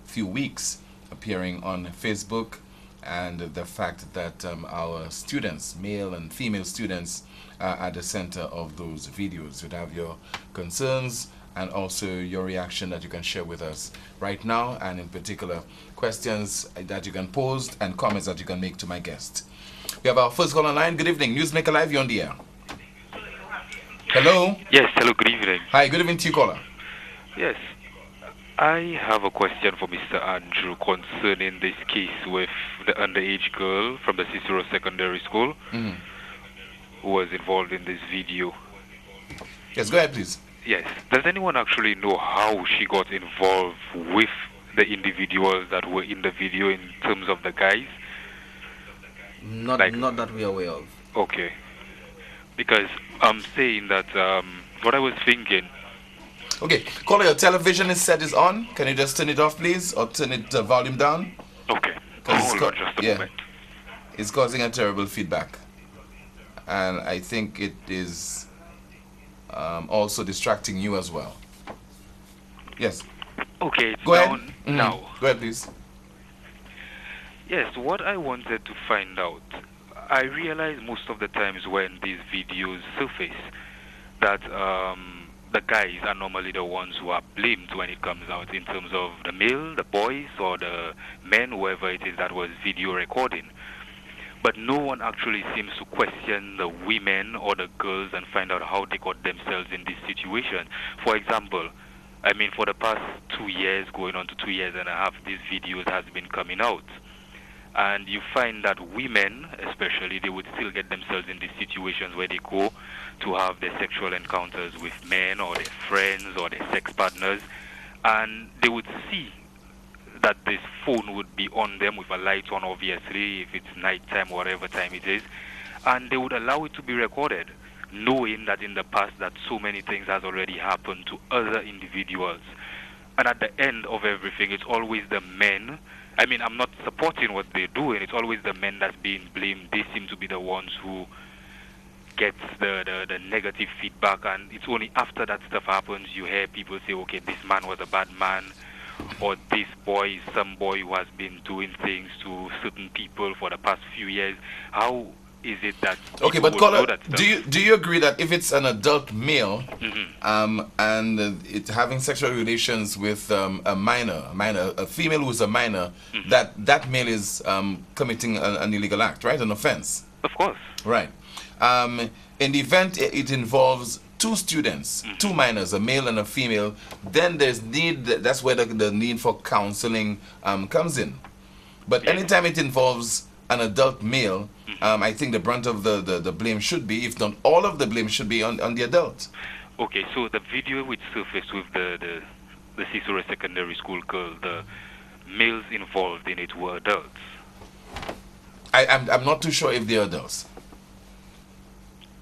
few weeks appearing on Facebook, and the fact that our students, male and female students, are at the center of those videos. You'd have your concerns and also your reaction that you can share with us right now, and in particular, questions that you can pose and comments that you can make to my guest. We have our first call online. Good evening. Newsmaker Live, you're on the air. Hello? Yes, hello, good evening. Hi, good evening to you, caller. Yes, I have a question for Mr. Andrew concerning this case with the underage girl from the Cicero Secondary School who was involved in this video. Yes, go ahead, please. Yes, does anyone actually know how she got involved with the individuals that were in the video in terms of the guys? Not that we are aware of. Okay. Because I'm saying that what I was thinking. Okay, caller, your television is on. Can you just turn it off, please, or turn it volume down? Okay. Hold on just a moment. It's causing a terrible feedback, and I think it is also distracting you as well. Yes. Okay, it's go down ahead. Now. Go ahead, please. Yes, what I wanted to find out, I realize most of the times when these videos surface that the guys are normally the ones who are blamed when it comes out in terms of the male, the boys, or the men, whoever it is that was video recording. But no one actually seems to question the women or the girls and find out how they got themselves in this situation. For example, I mean, for the past 2 years, going on to 2 years and a half, these videos has been coming out. And you find that women, especially, they would still get themselves in these situations where they go to have their sexual encounters with men or their friends or their sex partners. And they would see that this phone would be on them with a light on, obviously, if it's nighttime, whatever time it is. And they would allow it to be recorded, knowing that in the past that so many things has already happened to other individuals. And at the end of everything, it's always the men I mean, I'm not supporting what they're doing. It's always the men that's being blamed. They seem to be the ones who gets the negative feedback, and it's only after that stuff happens you hear people say, okay, this man was a bad man, or this boy is some boy who has been doing things to certain people for the past few years. How is it that Okay, but people caller, know that stuff? do you agree that if it's an adult male and it's having sexual relations with a minor, a female who's a minor, that male is committing an illegal act, right? An offense. Of course. Right. In the event it involves two students, two minors, a male and a female, then there's need. That's where the need for counseling comes in. But anytime it involves an adult male, I think the brunt of the blame should be, if not all of the blame, should be on the adult. Okay, so the video which surfaced with the Cicero Secondary School girl, the males involved in it were adults. I'm not too sure if they're adults.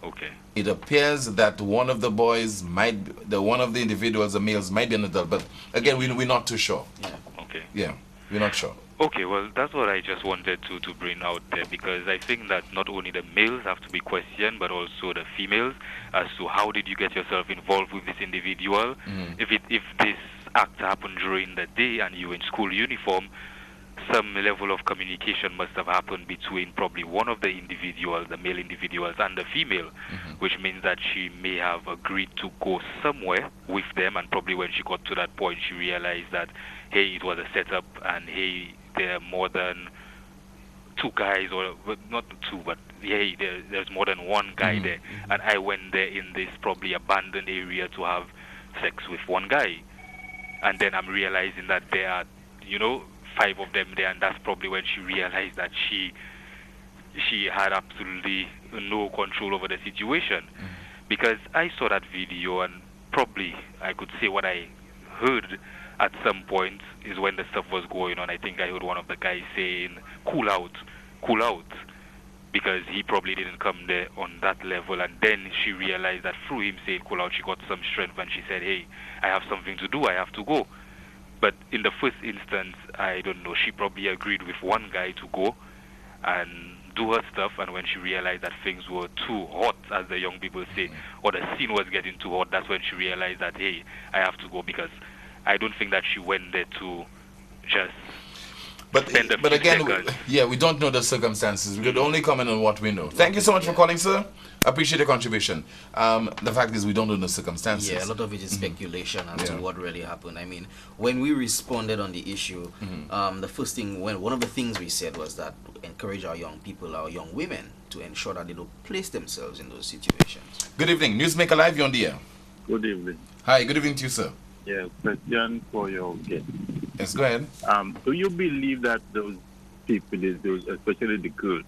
Okay. It appears that one of the boys one of the individuals, the males, might be an adult, but again, we're not too sure. Yeah. Okay. Yeah, we're not sure. Okay, well, that's what I just wanted to bring out there, because I think that not only the males have to be questioned, but also the females as to how did you get yourself involved with this individual. If this act happened during the day and you were in school uniform, some level of communication must have happened between probably one of the individuals, the male individuals, and the female, which means that she may have agreed to go somewhere with them, and probably when she got to that point, she realized that, hey, it was a setup, and hey, there are more than two guys, or not two, but hey, there's more than one guy there, and I went there in this probably abandoned area to have sex with one guy, and then I'm realizing that there are, 5 of them there, and that's probably when she realized that she had absolutely no control over the situation. Because I saw that video, and probably I could say what I heard at some point is when the stuff was going on. I think I heard one of the guys saying, cool out, because he probably didn't come there on that level, and then she realized that through him saying cool out, she got some strength, and she said, hey, I have something to do, I have to go. But in the first instance, I don't know, she probably agreed with one guy to go and do her stuff, and when she realized that things were too hot, as the young people say, or the scene was getting too hot, that's when she realized that, hey, I have to go, because I don't think that she went there to just spend a few again, seconds. we don't know the circumstances. We could only comment on what we know. Thank you so much for calling, sir. I appreciate your contribution. The fact is, we don't know the circumstances. Yeah, a lot of it is speculation as to what really happened. I mean, when we responded on the issue, the first thing, one of the things we said was that encourage our young people, our young women, to ensure that they don't place themselves in those situations. Good evening. Newsmaker Live, you're on the air. Good evening. Hi, good evening to you, sir. Yes, question for your guest. Yes, go ahead. Do you believe that those people, those, especially the girls,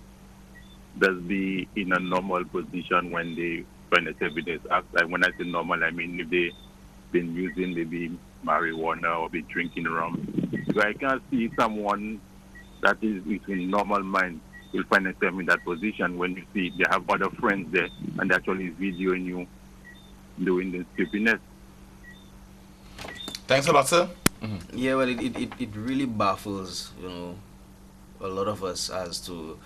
does be in a normal position when they find themselves in this act? Like when I say normal, I mean if they've been using maybe marijuana or be drinking rum. So I can't see someone that is within normal mind will find themselves in that position when you see they have other friends there and they actually videoing you doing the stupidness. Thanks a lot, sir. Yeah, well, it really baffles, a lot of us as to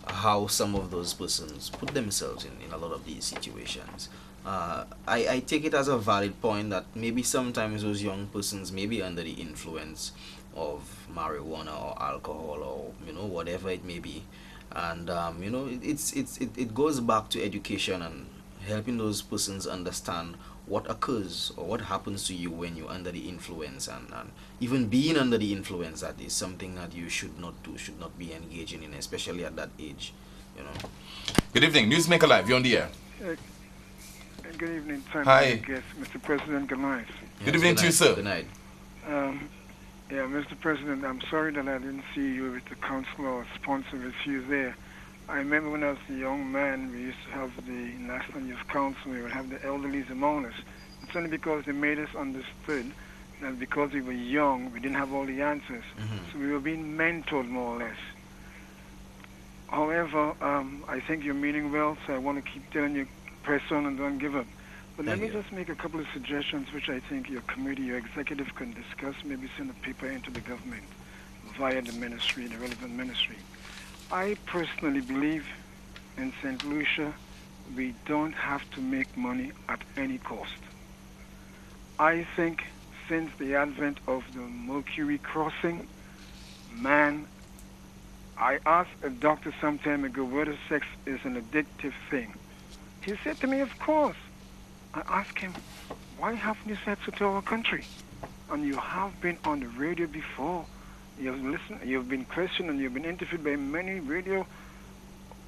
how some of those persons put themselves in a lot of these situations. I take it as a valid point that maybe sometimes those young persons may be under the influence of marijuana or alcohol or whatever it may be, and it goes back to education and helping those persons understand what occurs or what happens to you when you're under the influence, and even being under the influence, that is something that you should not do, should not be engaging in, especially at that age. Good evening, Newsmaker Live, you're on the air. Good evening, time. Hi. Guest, Mr. President, good night. Good evening to you, sir. Good night. Yeah, Mr. President, I'm sorry that I didn't see you with the council or sponsor with you there. I remember when I was a young man, we used to have the National Youth Council, we would have the elderlies among us. It's only because they made us understood that because we were young, we didn't have all the answers. So we were being mentored more or less. However, I think you're meaning well, so I want to keep telling you, press on and don't give up. But let me just make a couple of suggestions which I think your committee, your executive can discuss, maybe send a paper into the government via the ministry, the relevant ministry. I personally believe in St. Lucia, we don't have to make money at any cost. I think since the advent of the Mercury crossing, man, I asked a doctor some time ago whether sex is an addictive thing. He said to me, of course. I asked him, why haven't you said so to our country? And you have been on the radio before. You've listened, you've been questioned, and you've been interviewed by many radio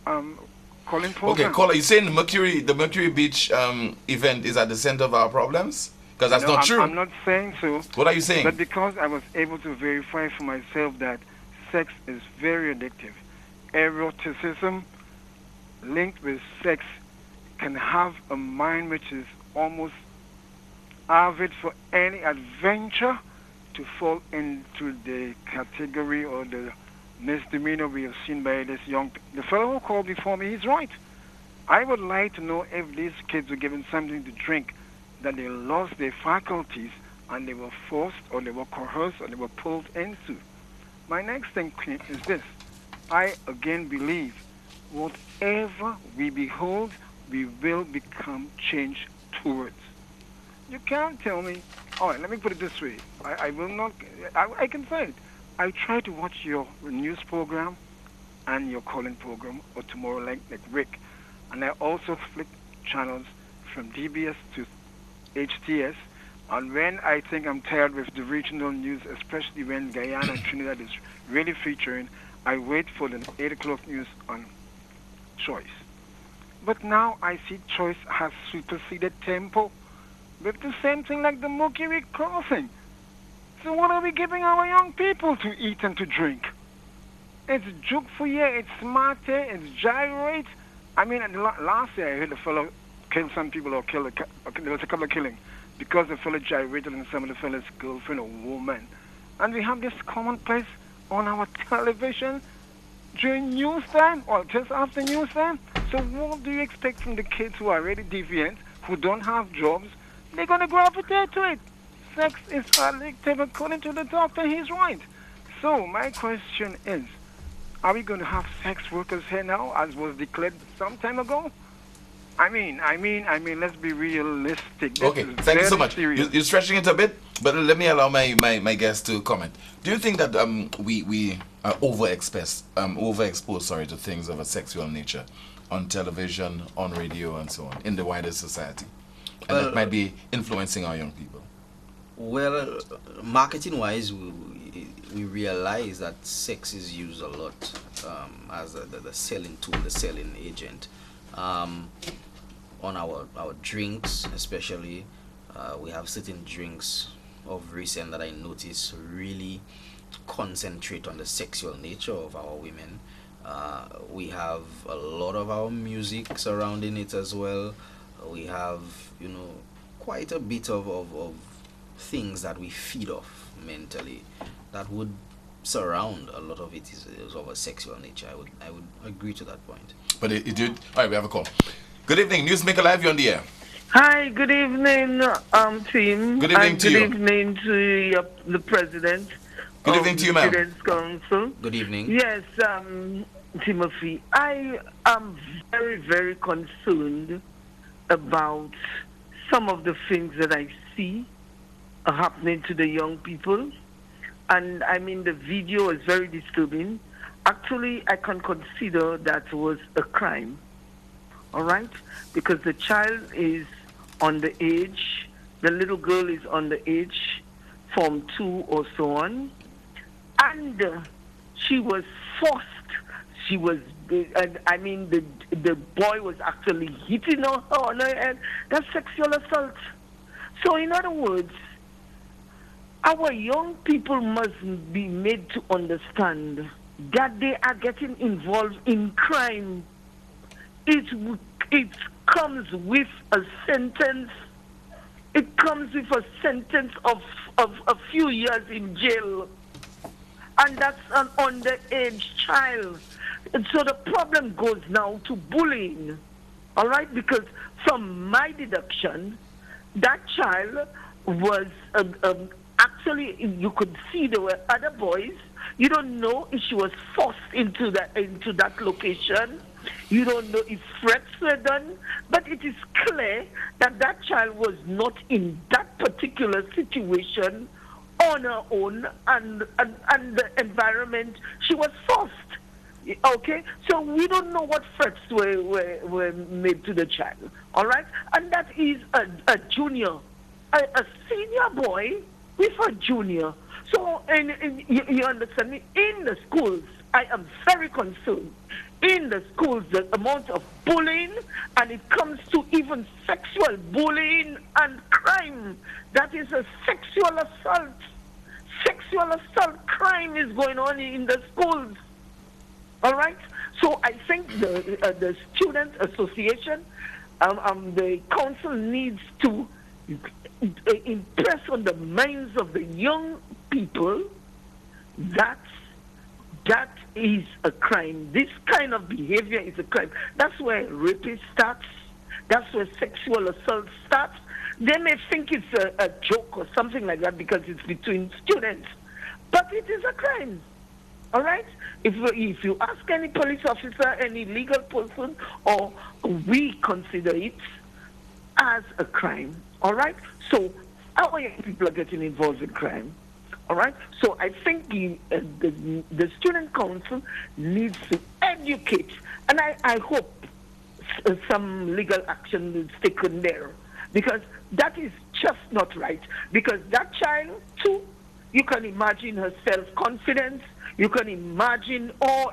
calling programs. Okay, caller, you saying the Mercury Beach event is at the center of our problems? Because that's not true. I'm not saying so. What are you saying? But because I was able to verify for myself that sex is very addictive. Eroticism linked with sex can have a mind which is almost avid for any adventure to fall into the category or the misdemeanor we have seen by this young... The fellow who called before me, he's right. I would like to know if these kids were given something to drink, that they lost their faculties and they were forced or they were coerced or they were pulled into. My next thing is this. I again believe whatever we behold, we will become changed towards. You can't tell me, all right, let me put it this way. I will not, I can say it. I try to watch your news program and your calling program, or tomorrow like Rick. And I also flick channels from DBS to HTS. And when I think I'm tired with the regional news, especially when Guyana and Trinidad is really featuring, I wait for the 8 o'clock news on Choice. But now I see Choice has superseded Tempo with the same thing like the Mercury crossing. So what are we giving our young people to eat and to drink? It's juke for you, it's smart, it's gyrate. I mean, last year I heard a fellow kill some people or there was a couple of killings because the fellow gyrated on some of the fellow's girlfriend or woman. And we have this commonplace on our television during news time or just after news time. So what do you expect from the kids who are already deviant, who don't have jobs? They're going to gravitate to it. Sex is addictive according to the doctor. He's right. So my question is, are we going to have sex workers here now, as was declared some time ago? I mean, let's be realistic. This Okay, thank you so much. Serious. You're stretching it a bit, but let me allow my guest to comment. Do you think that we are overexposed to things of a sexual nature on television, on radio, and so on in the wider society, and that might be influencing our young people? Well, marketing-wise, we realize that sex is used a lot as the selling tool, the selling agent. On our drinks, especially, we have certain drinks of recent that I notice really concentrate on the sexual nature of our women. We have a lot of our music surrounding it as well. We have, quite a bit of things that we feed off mentally that would surround a lot of it is of a sexual nature. I would agree to that point. But it did. All right, we have a call. Good evening, Newsmaker Live, you're on the air. Hi, good evening, team. Good evening to you. Good evening to the president. Good evening to you, ma'am. Students' Council. Good evening. Yes, Timothy. I am very, very concerned about some of the things that I see happening to the young people. And I mean, the video is very disturbing. Actually, I can consider that was a crime. All right? Because the child is on the age, the little girl is on the age, Form 2 or so on. And she was forced. She was, I mean, the boy was actually hitting her on her head. That's sexual assault. So, in other words, our young people must be made to understand that they are getting involved in crime. It comes with a sentence. It comes with a sentence of a few years in jail. And that's an underage child. And so the problem goes now to bullying. All right? Because from my deduction, that child was actually, you could see there were other boys. You don't know if she was forced into that location. You don't know if threats were done, but it is clear that that child was not in that particular situation on her own, and the environment she was forced. Okay, so we don't know what threats were made to the child. All right, and that is a junior, a senior boy with a junior. So, you understand me? In the schools, I am very concerned. In the schools, the amount of bullying, and it comes to even sexual bullying and crime. That is a sexual assault. Sexual assault crime is going on in the schools. All right? So I think the student association, the council needs to impress on the minds of the young people that is a crime. This kind of behavior is a crime. That's where rape starts. That's where sexual assault starts. They may think it's a joke or something like that because it's between students, but it is a crime. All right? If you ask any police officer, any legal person, or we consider it as a crime. All right? So our young people are getting involved in crime. All right? So I think the student council needs to educate, and I hope some legal action is taken there, because that is just not right. Because that child, too, you can imagine her self-confidence. You can imagine, as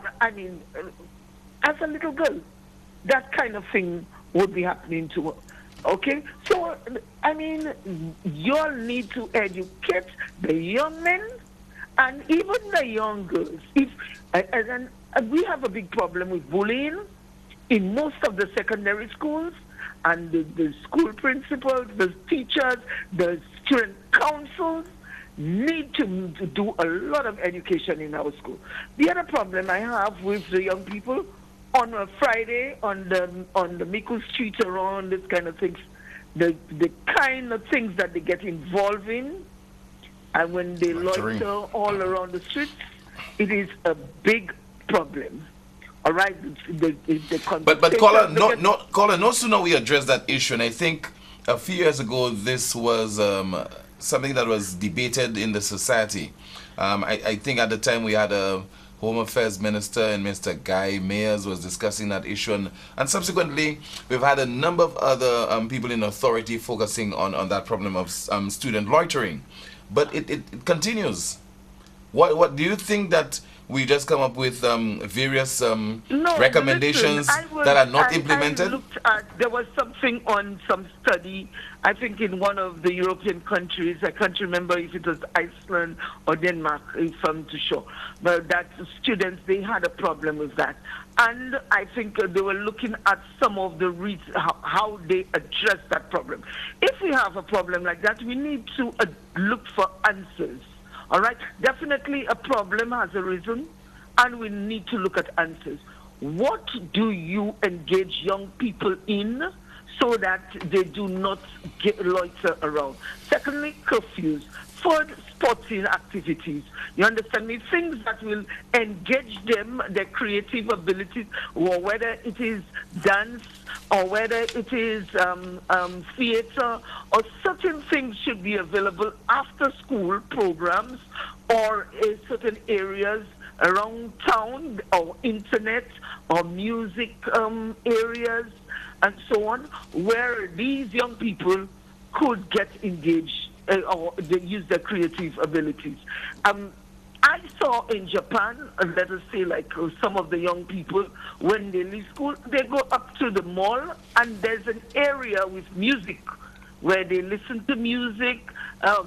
a little girl, that kind of thing would be happening to her. Okay? So, you all need to educate the young men and even the young girls. And we have a big problem with bullying in most of the secondary schools, and the school principals, the teachers, the student councils need to do a lot of education in our school. The other problem I have with the young people, on a Friday on the Miku Street around this kind of things, the kind of things that they get involved in, and when they loiter all around the streets, it is a big problem. All right, but Colin, no sooner we address that issue, and I think a few years ago this was something that was debated in the society. I think at the time we had a Home Affairs Minister, and Mr. Guy Mayers was discussing that issue, and subsequently we've had a number of other people in authority focusing on that problem of student loitering. But it continues. What do you think that we just come up with various recommendations that are not implemented? There was something on some study, I think in one of the European countries. I can't remember if it was Iceland or Denmark, if I'm too sure. But that students, they had a problem with that. And I think they were looking at some of the reasons, how they address that problem. If we have a problem like that, we need to look for answers. All right? Definitely a problem has arisen, and we need to look at answers. What do you engage young people in so that they do not loiter around? Secondly, curfews. Third, sporting activities. You understand me? Things that will engage them, their creative abilities, or whether it is dance, or whether it is theater, or certain things should be available after school programs, or in certain areas around town, or internet, or music areas, and so on, where these young people could get engaged or they use their creative abilities. I saw in Japan, let us say, like some of the young people, when they leave school, they go up to the mall, and there's an area with music where they listen to music,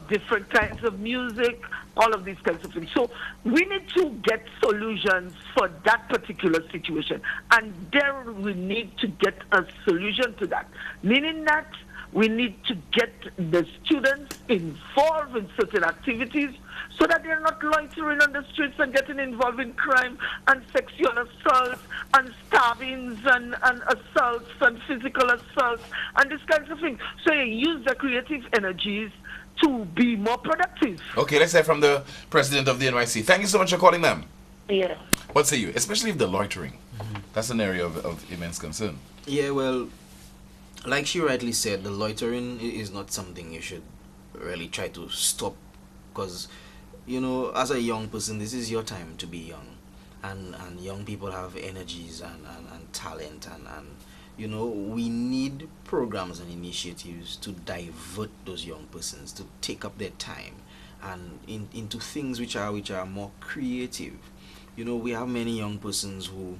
different kinds of music, all of these kinds of things. So we need to get solutions for that particular situation, and there we need to get a solution to that, meaning that We need to get the students involved in certain activities so that they're not loitering on the streets and getting involved in crime and sexual assaults and stabbings and assaults and physical assaults and these kinds of things. So you use the creative energies to be more productive. Okay, let's hear from the president of the NYC. Thank you so much for calling them. Yeah. What say you? Especially if the loitering. That's an area of immense concern. Yeah, well, like she rightly said, the loitering is not something you should really try to stop, because, you know, as a young person, this is your time to be young, and young people have energies and talent, and you know, we need programs and initiatives to divert those young persons to take up their time and into things which are more creative. You know, we have many young persons who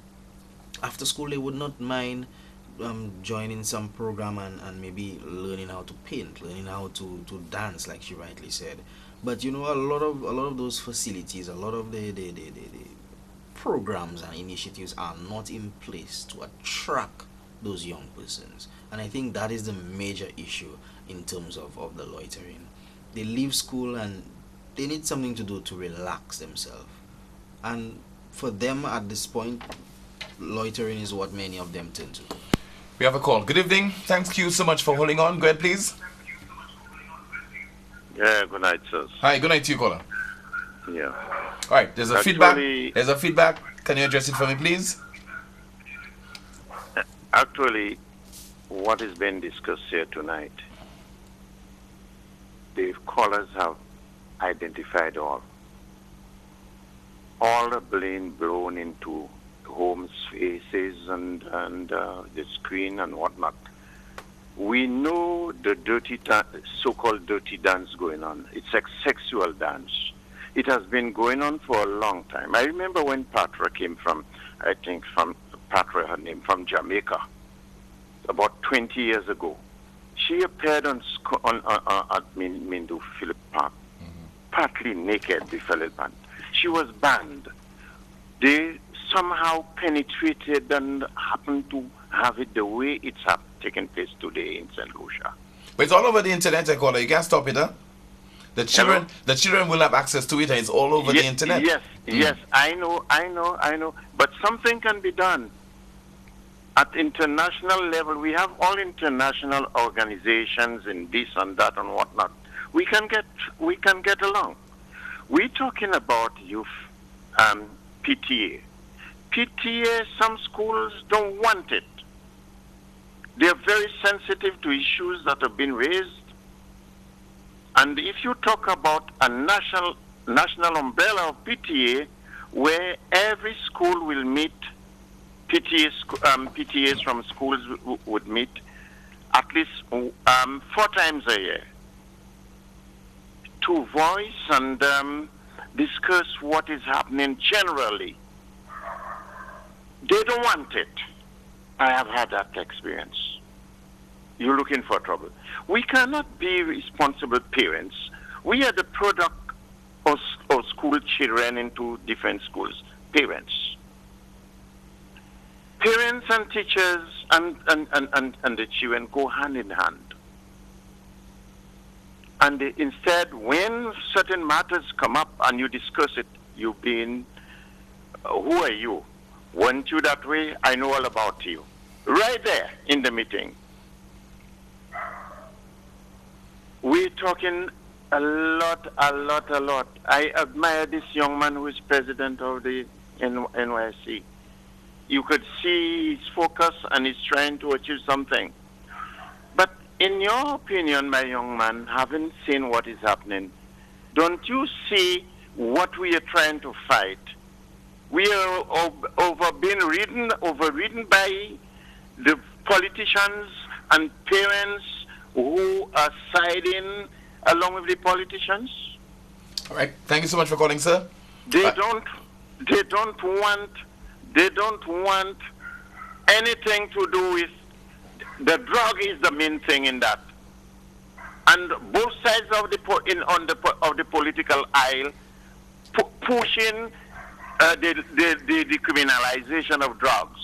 after school they would not mind joining some program and maybe learning how to paint, learning how to dance, like she rightly said. But you know, a lot of those facilities, a lot of the programs and initiatives are not in place to attract those young persons, and I think that is the major issue in terms of the loitering. They leave school and they need something to do to relax themselves, and for them at this point, loitering is what many of them turn to. We have a call. Good evening. Thank you so much for holding on. Go ahead, please. Yeah, good night, sir. Hi, good night to you, caller. Yeah. All right, there's a feedback. There's a feedback. Can you address it for me, please? Actually, what is being discussed here tonight, the callers have identified all the blame blown into homes, faces, and the screen and whatnot. We know the so-called dirty dance going on. It's a sexual dance. It has been going on for a long time. I remember when Patra came from, Patra, her name, from Jamaica, about 20 years ago. She appeared at Mindu Phillip Park, partly naked, the fellow band. She was banned. They somehow penetrated and happened to have it the way it's taken place today in St. Lucia. But it's all over the internet, I call it. You can't stop it, huh? The children will have access to it, and it's all over the internet. Yes, I know. But something can be done. At international level, we have all international organizations and this and that and whatnot. We can get along. We're talking about youth PTA. PTA, some schools don't want it. They're very sensitive to issues that have been raised. And if you talk about a national umbrella of PTA, where every school will meet, PTAs from schools would meet at least 4 times a year to voice and discuss what is happening generally. They don't want it. I have had that experience. You're looking for trouble. We cannot be responsible parents. We are the product of school children into different schools. Parents and teachers and the children go hand in hand. And instead, when certain matters come up and you discuss it, you being, who are you? Weren't you that way? I know all about you. Right there in the meeting. We're talking a lot. I admire this young man who is president of the NYC. You could see his focus and he's trying to achieve something. But in your opinion, my young man, having seen what is happening, don't you see what we are trying to fight? We are overridden by the politicians and parents who are siding along with the politicians. All right. Thank you so much for calling, sir. They don't want anything to do with the drug is the main thing in that. And both sides of the political aisle pushing the decriminalization of drugs.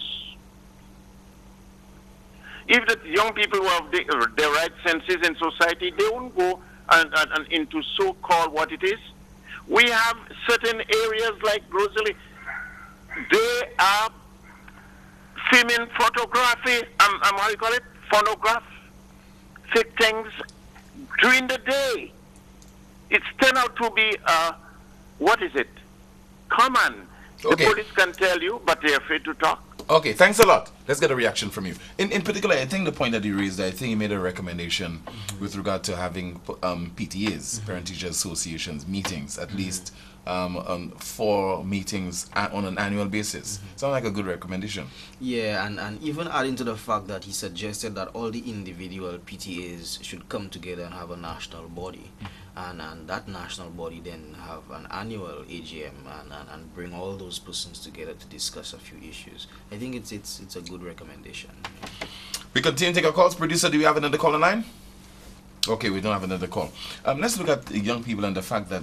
If the young people who have their right senses in society, they won't go and into so-called what it is. We have certain areas like Rosalie. They are filming photography, how you call it, phonograph, fake things during the day. It's turned out to be, what is it? Common. Okay. The police can tell you, but they're afraid to talk. Okay, thanks a lot. Let's get a reaction from you. In particular, I think the point that you raised, I think you made a recommendation with regard to having PTAs, Parent-Teacher Associations, meetings, at least 4 meetings on an annual basis. Sounds like a good recommendation. Yeah, and even adding to the fact that he suggested that all the individual PTAs should come together and have a national body. And that national body then have an annual AGM and bring all those persons together to discuss a few issues. I think it's a good recommendation. We continue to take our calls. Producer, do we have another call on line? Okay, we don't have another call. Let's look at the young people and the fact that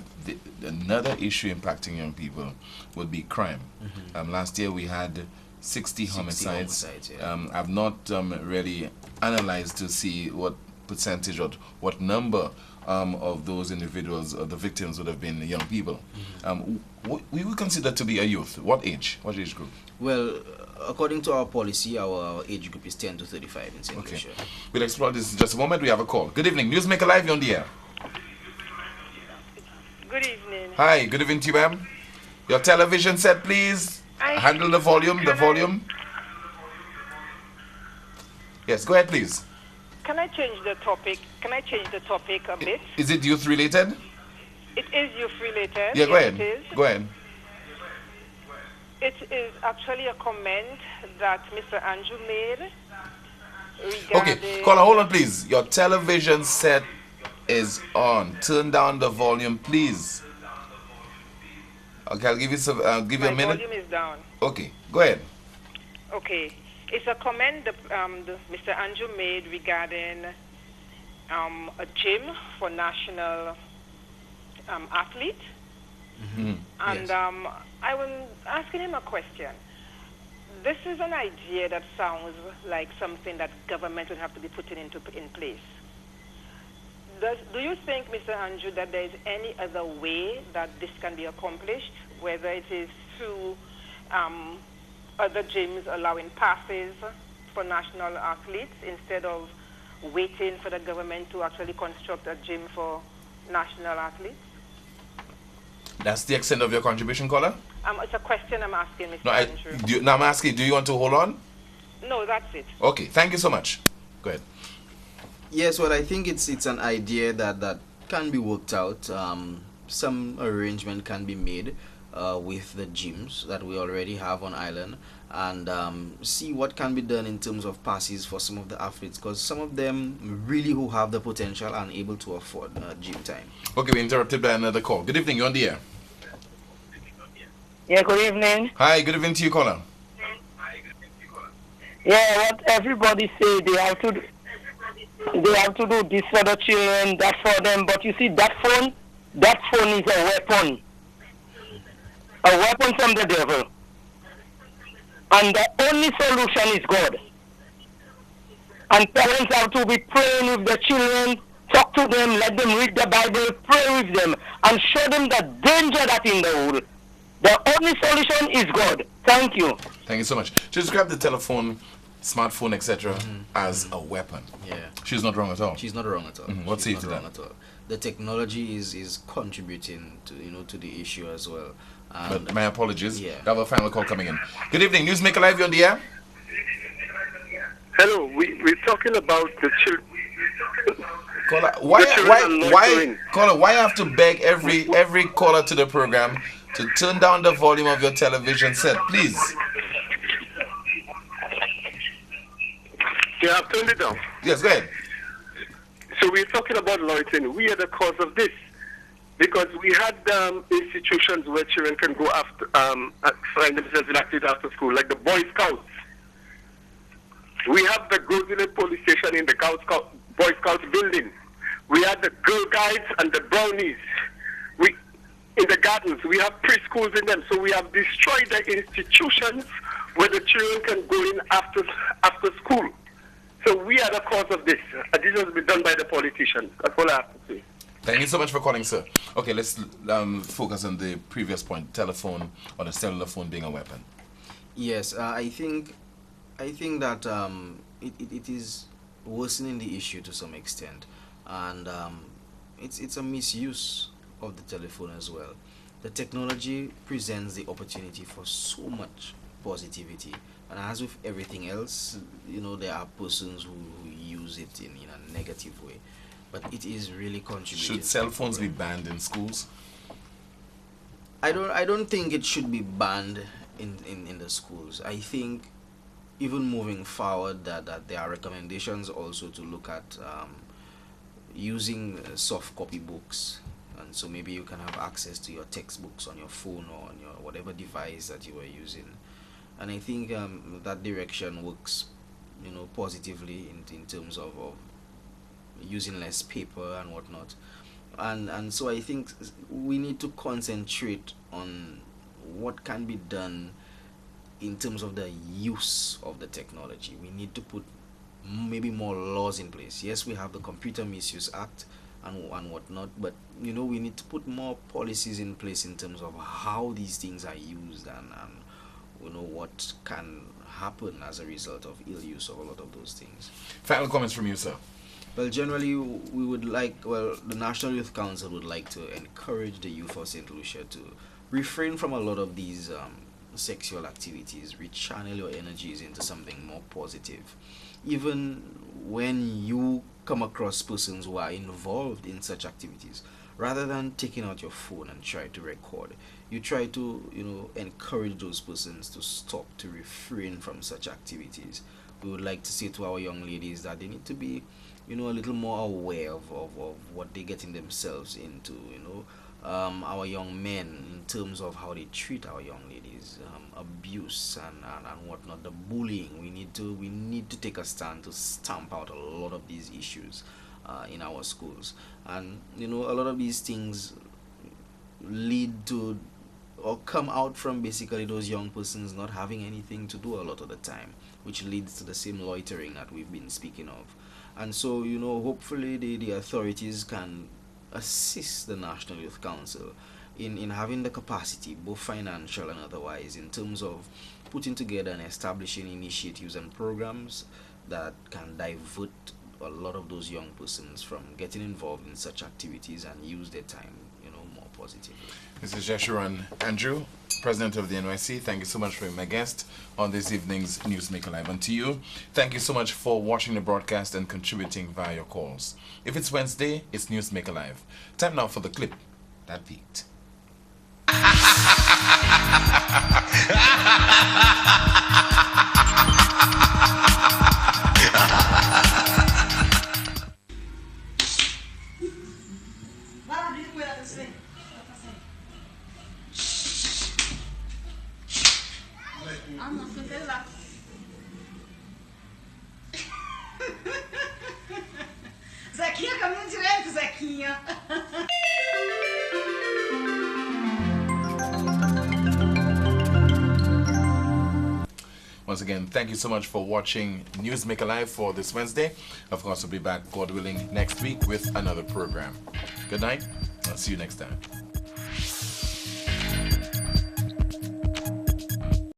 another issue impacting young people would be crime. Last year we had 60 homicides. Yeah. I've not really analyzed to see what percentage or what number of those individuals, the victims, would have been young people. We would consider to be a youth. What age? What age group? Well, according to our policy, our age group is 10 to 35 in St. Lucia. We'll explore this in just a moment. We have a call. Good evening. Newsmaker Live, you're on the air. Good evening. Hi, good evening to you, ma'am. Your television set, please. Handle the volume, Yes, go ahead, please. Can I change the topic? A bit? Is it youth related? It is youth related. Yeah, go ahead. It is. Go ahead. It is actually a comment that Mr. Andrew made Okay, regarding... caller, hold on, please. Your television set is on. Turn down the volume, please. Okay, I'll give you some. I'll give you a minute. My volume is down. Okay, go ahead. Okay, it's a comment that Mr. Andrew made regarding a gym for national athletes. And I was asking him a question. This is an idea that sounds like something that government would have to be putting in place. Do you think, Mr. Andrew, that there is any other way that this can be accomplished, whether it is through other gyms allowing passes for national athletes instead of waiting for the government to actually construct a gym for national athletes? That's the extent of your contribution, caller? It's a question I'm asking, Mr. Andrew. I'm asking, do you want to hold on? No, that's it. Okay, thank you so much. Go ahead. Yes, well, I think it's an idea that can be worked out. Some arrangement can be made with the gyms that we already have on island, and see what can be done in terms of passes for some of the athletes, because some of them really who have the potential are able to afford gym time. Okay, we're interrupted by another call. Good evening, you're on the air. Yeah, good evening. Hi, good evening to you, caller. Yeah, what everybody say, they have to do this for the children, that for them, but you see that phone is a weapon from the devil. And the only solution is God. And parents have to be praying with the children, talk to them, let them read the Bible, pray with them, and show them the danger that's in the world. The only solution is God. Thank you. Thank you so much. Just grab the telephone, smartphone, etc. as a weapon. Yeah. She's not wrong at all. She's not wrong at all. What say you to that? The technology is contributing to the issue as well. But my apologies. Yeah. We have a final call coming in. Good evening, Newsmaker Live, you're on the air. Hello, we're talking about the children. Caller, why I have to beg every caller to the program to turn down the volume of your television set, please? Yeah, I've turned it down. Yes, go ahead. So we're talking about loitering. We are the cause of this. Because we had institutions where children can go after, find themselves in activity after school, like the Boy Scouts. We have the Grosvenor Police Station in the Boy Scouts building. We had the Girl Guides and the Brownies. In the gardens, we have preschools in them. So we have destroyed the institutions where the children can go in after school. So we are the cause of this. This has been done by the politicians. That's all I have to say. Thank you so much for calling, sir. Okay, let's focus on the previous point, telephone or the cellular phone being a weapon. Yes, I think that it is worsening the issue to some extent, and it's a misuse of the telephone as well. The technology presents the opportunity for so much positivity, and as with everything else, there are persons who use it in a negative way, but it is really contributing. Should cell phones be banned in schools? I don't think it should be banned in the schools. I think even moving forward that there are recommendations also to look at using soft copy books, and so maybe you can have access to your textbooks on your phone or on your whatever device that you are using. And I think that direction works positively in terms of using less paper and whatnot. And so I think we need to concentrate on what can be done in terms of the use of the technology. We need to put maybe more laws in place. Yes, we have the Computer Misuse Act and whatnot, but we need to put more policies in place in terms of how these things are used and what can happen as a result of ill use of a lot of those things. Final comments from you, sir. Well, generally, we would the National Youth Council would like to encourage the youth of St. Lucia to refrain from a lot of these sexual activities. Rechannel your energies into something more positive. Even when you come across persons who are involved in such activities, rather than taking out your phone and try to record, you try to encourage those persons to stop, to refrain from such activities. We would like to say to our young ladies that they need to be a little more aware of what they're getting themselves into. Our young men, in terms of how they treat our young ladies, abuse and whatnot, the bullying. We need to take a stand to stamp out a lot of these issues in our schools. And a lot of these things lead to or come out from basically those young persons not having anything to do a lot of the time, which leads to the same loitering that we've been speaking of. And so hopefully the authorities can assist the National Youth Council in having the capacity, both financial and otherwise, in terms of putting together and establishing initiatives and programs that can divert a lot of those young persons from getting involved in such activities and use their time more positively. Mrs. Jeshuran Andrew, President of the NYC, thank you so much for being my guest on this evening's Newsmaker Live. And to you, thank you so much for watching the broadcast and contributing via your calls. If it's Wednesday, it's Newsmaker Live. Time now for the clip that peaked. Zequinha, caminho direito, Zequinha. Once again, thank you so much for watching Newsmaker Live for this Wednesday. Of course, we'll be back, God willing, next week with another program. Good night. I'll see you next time.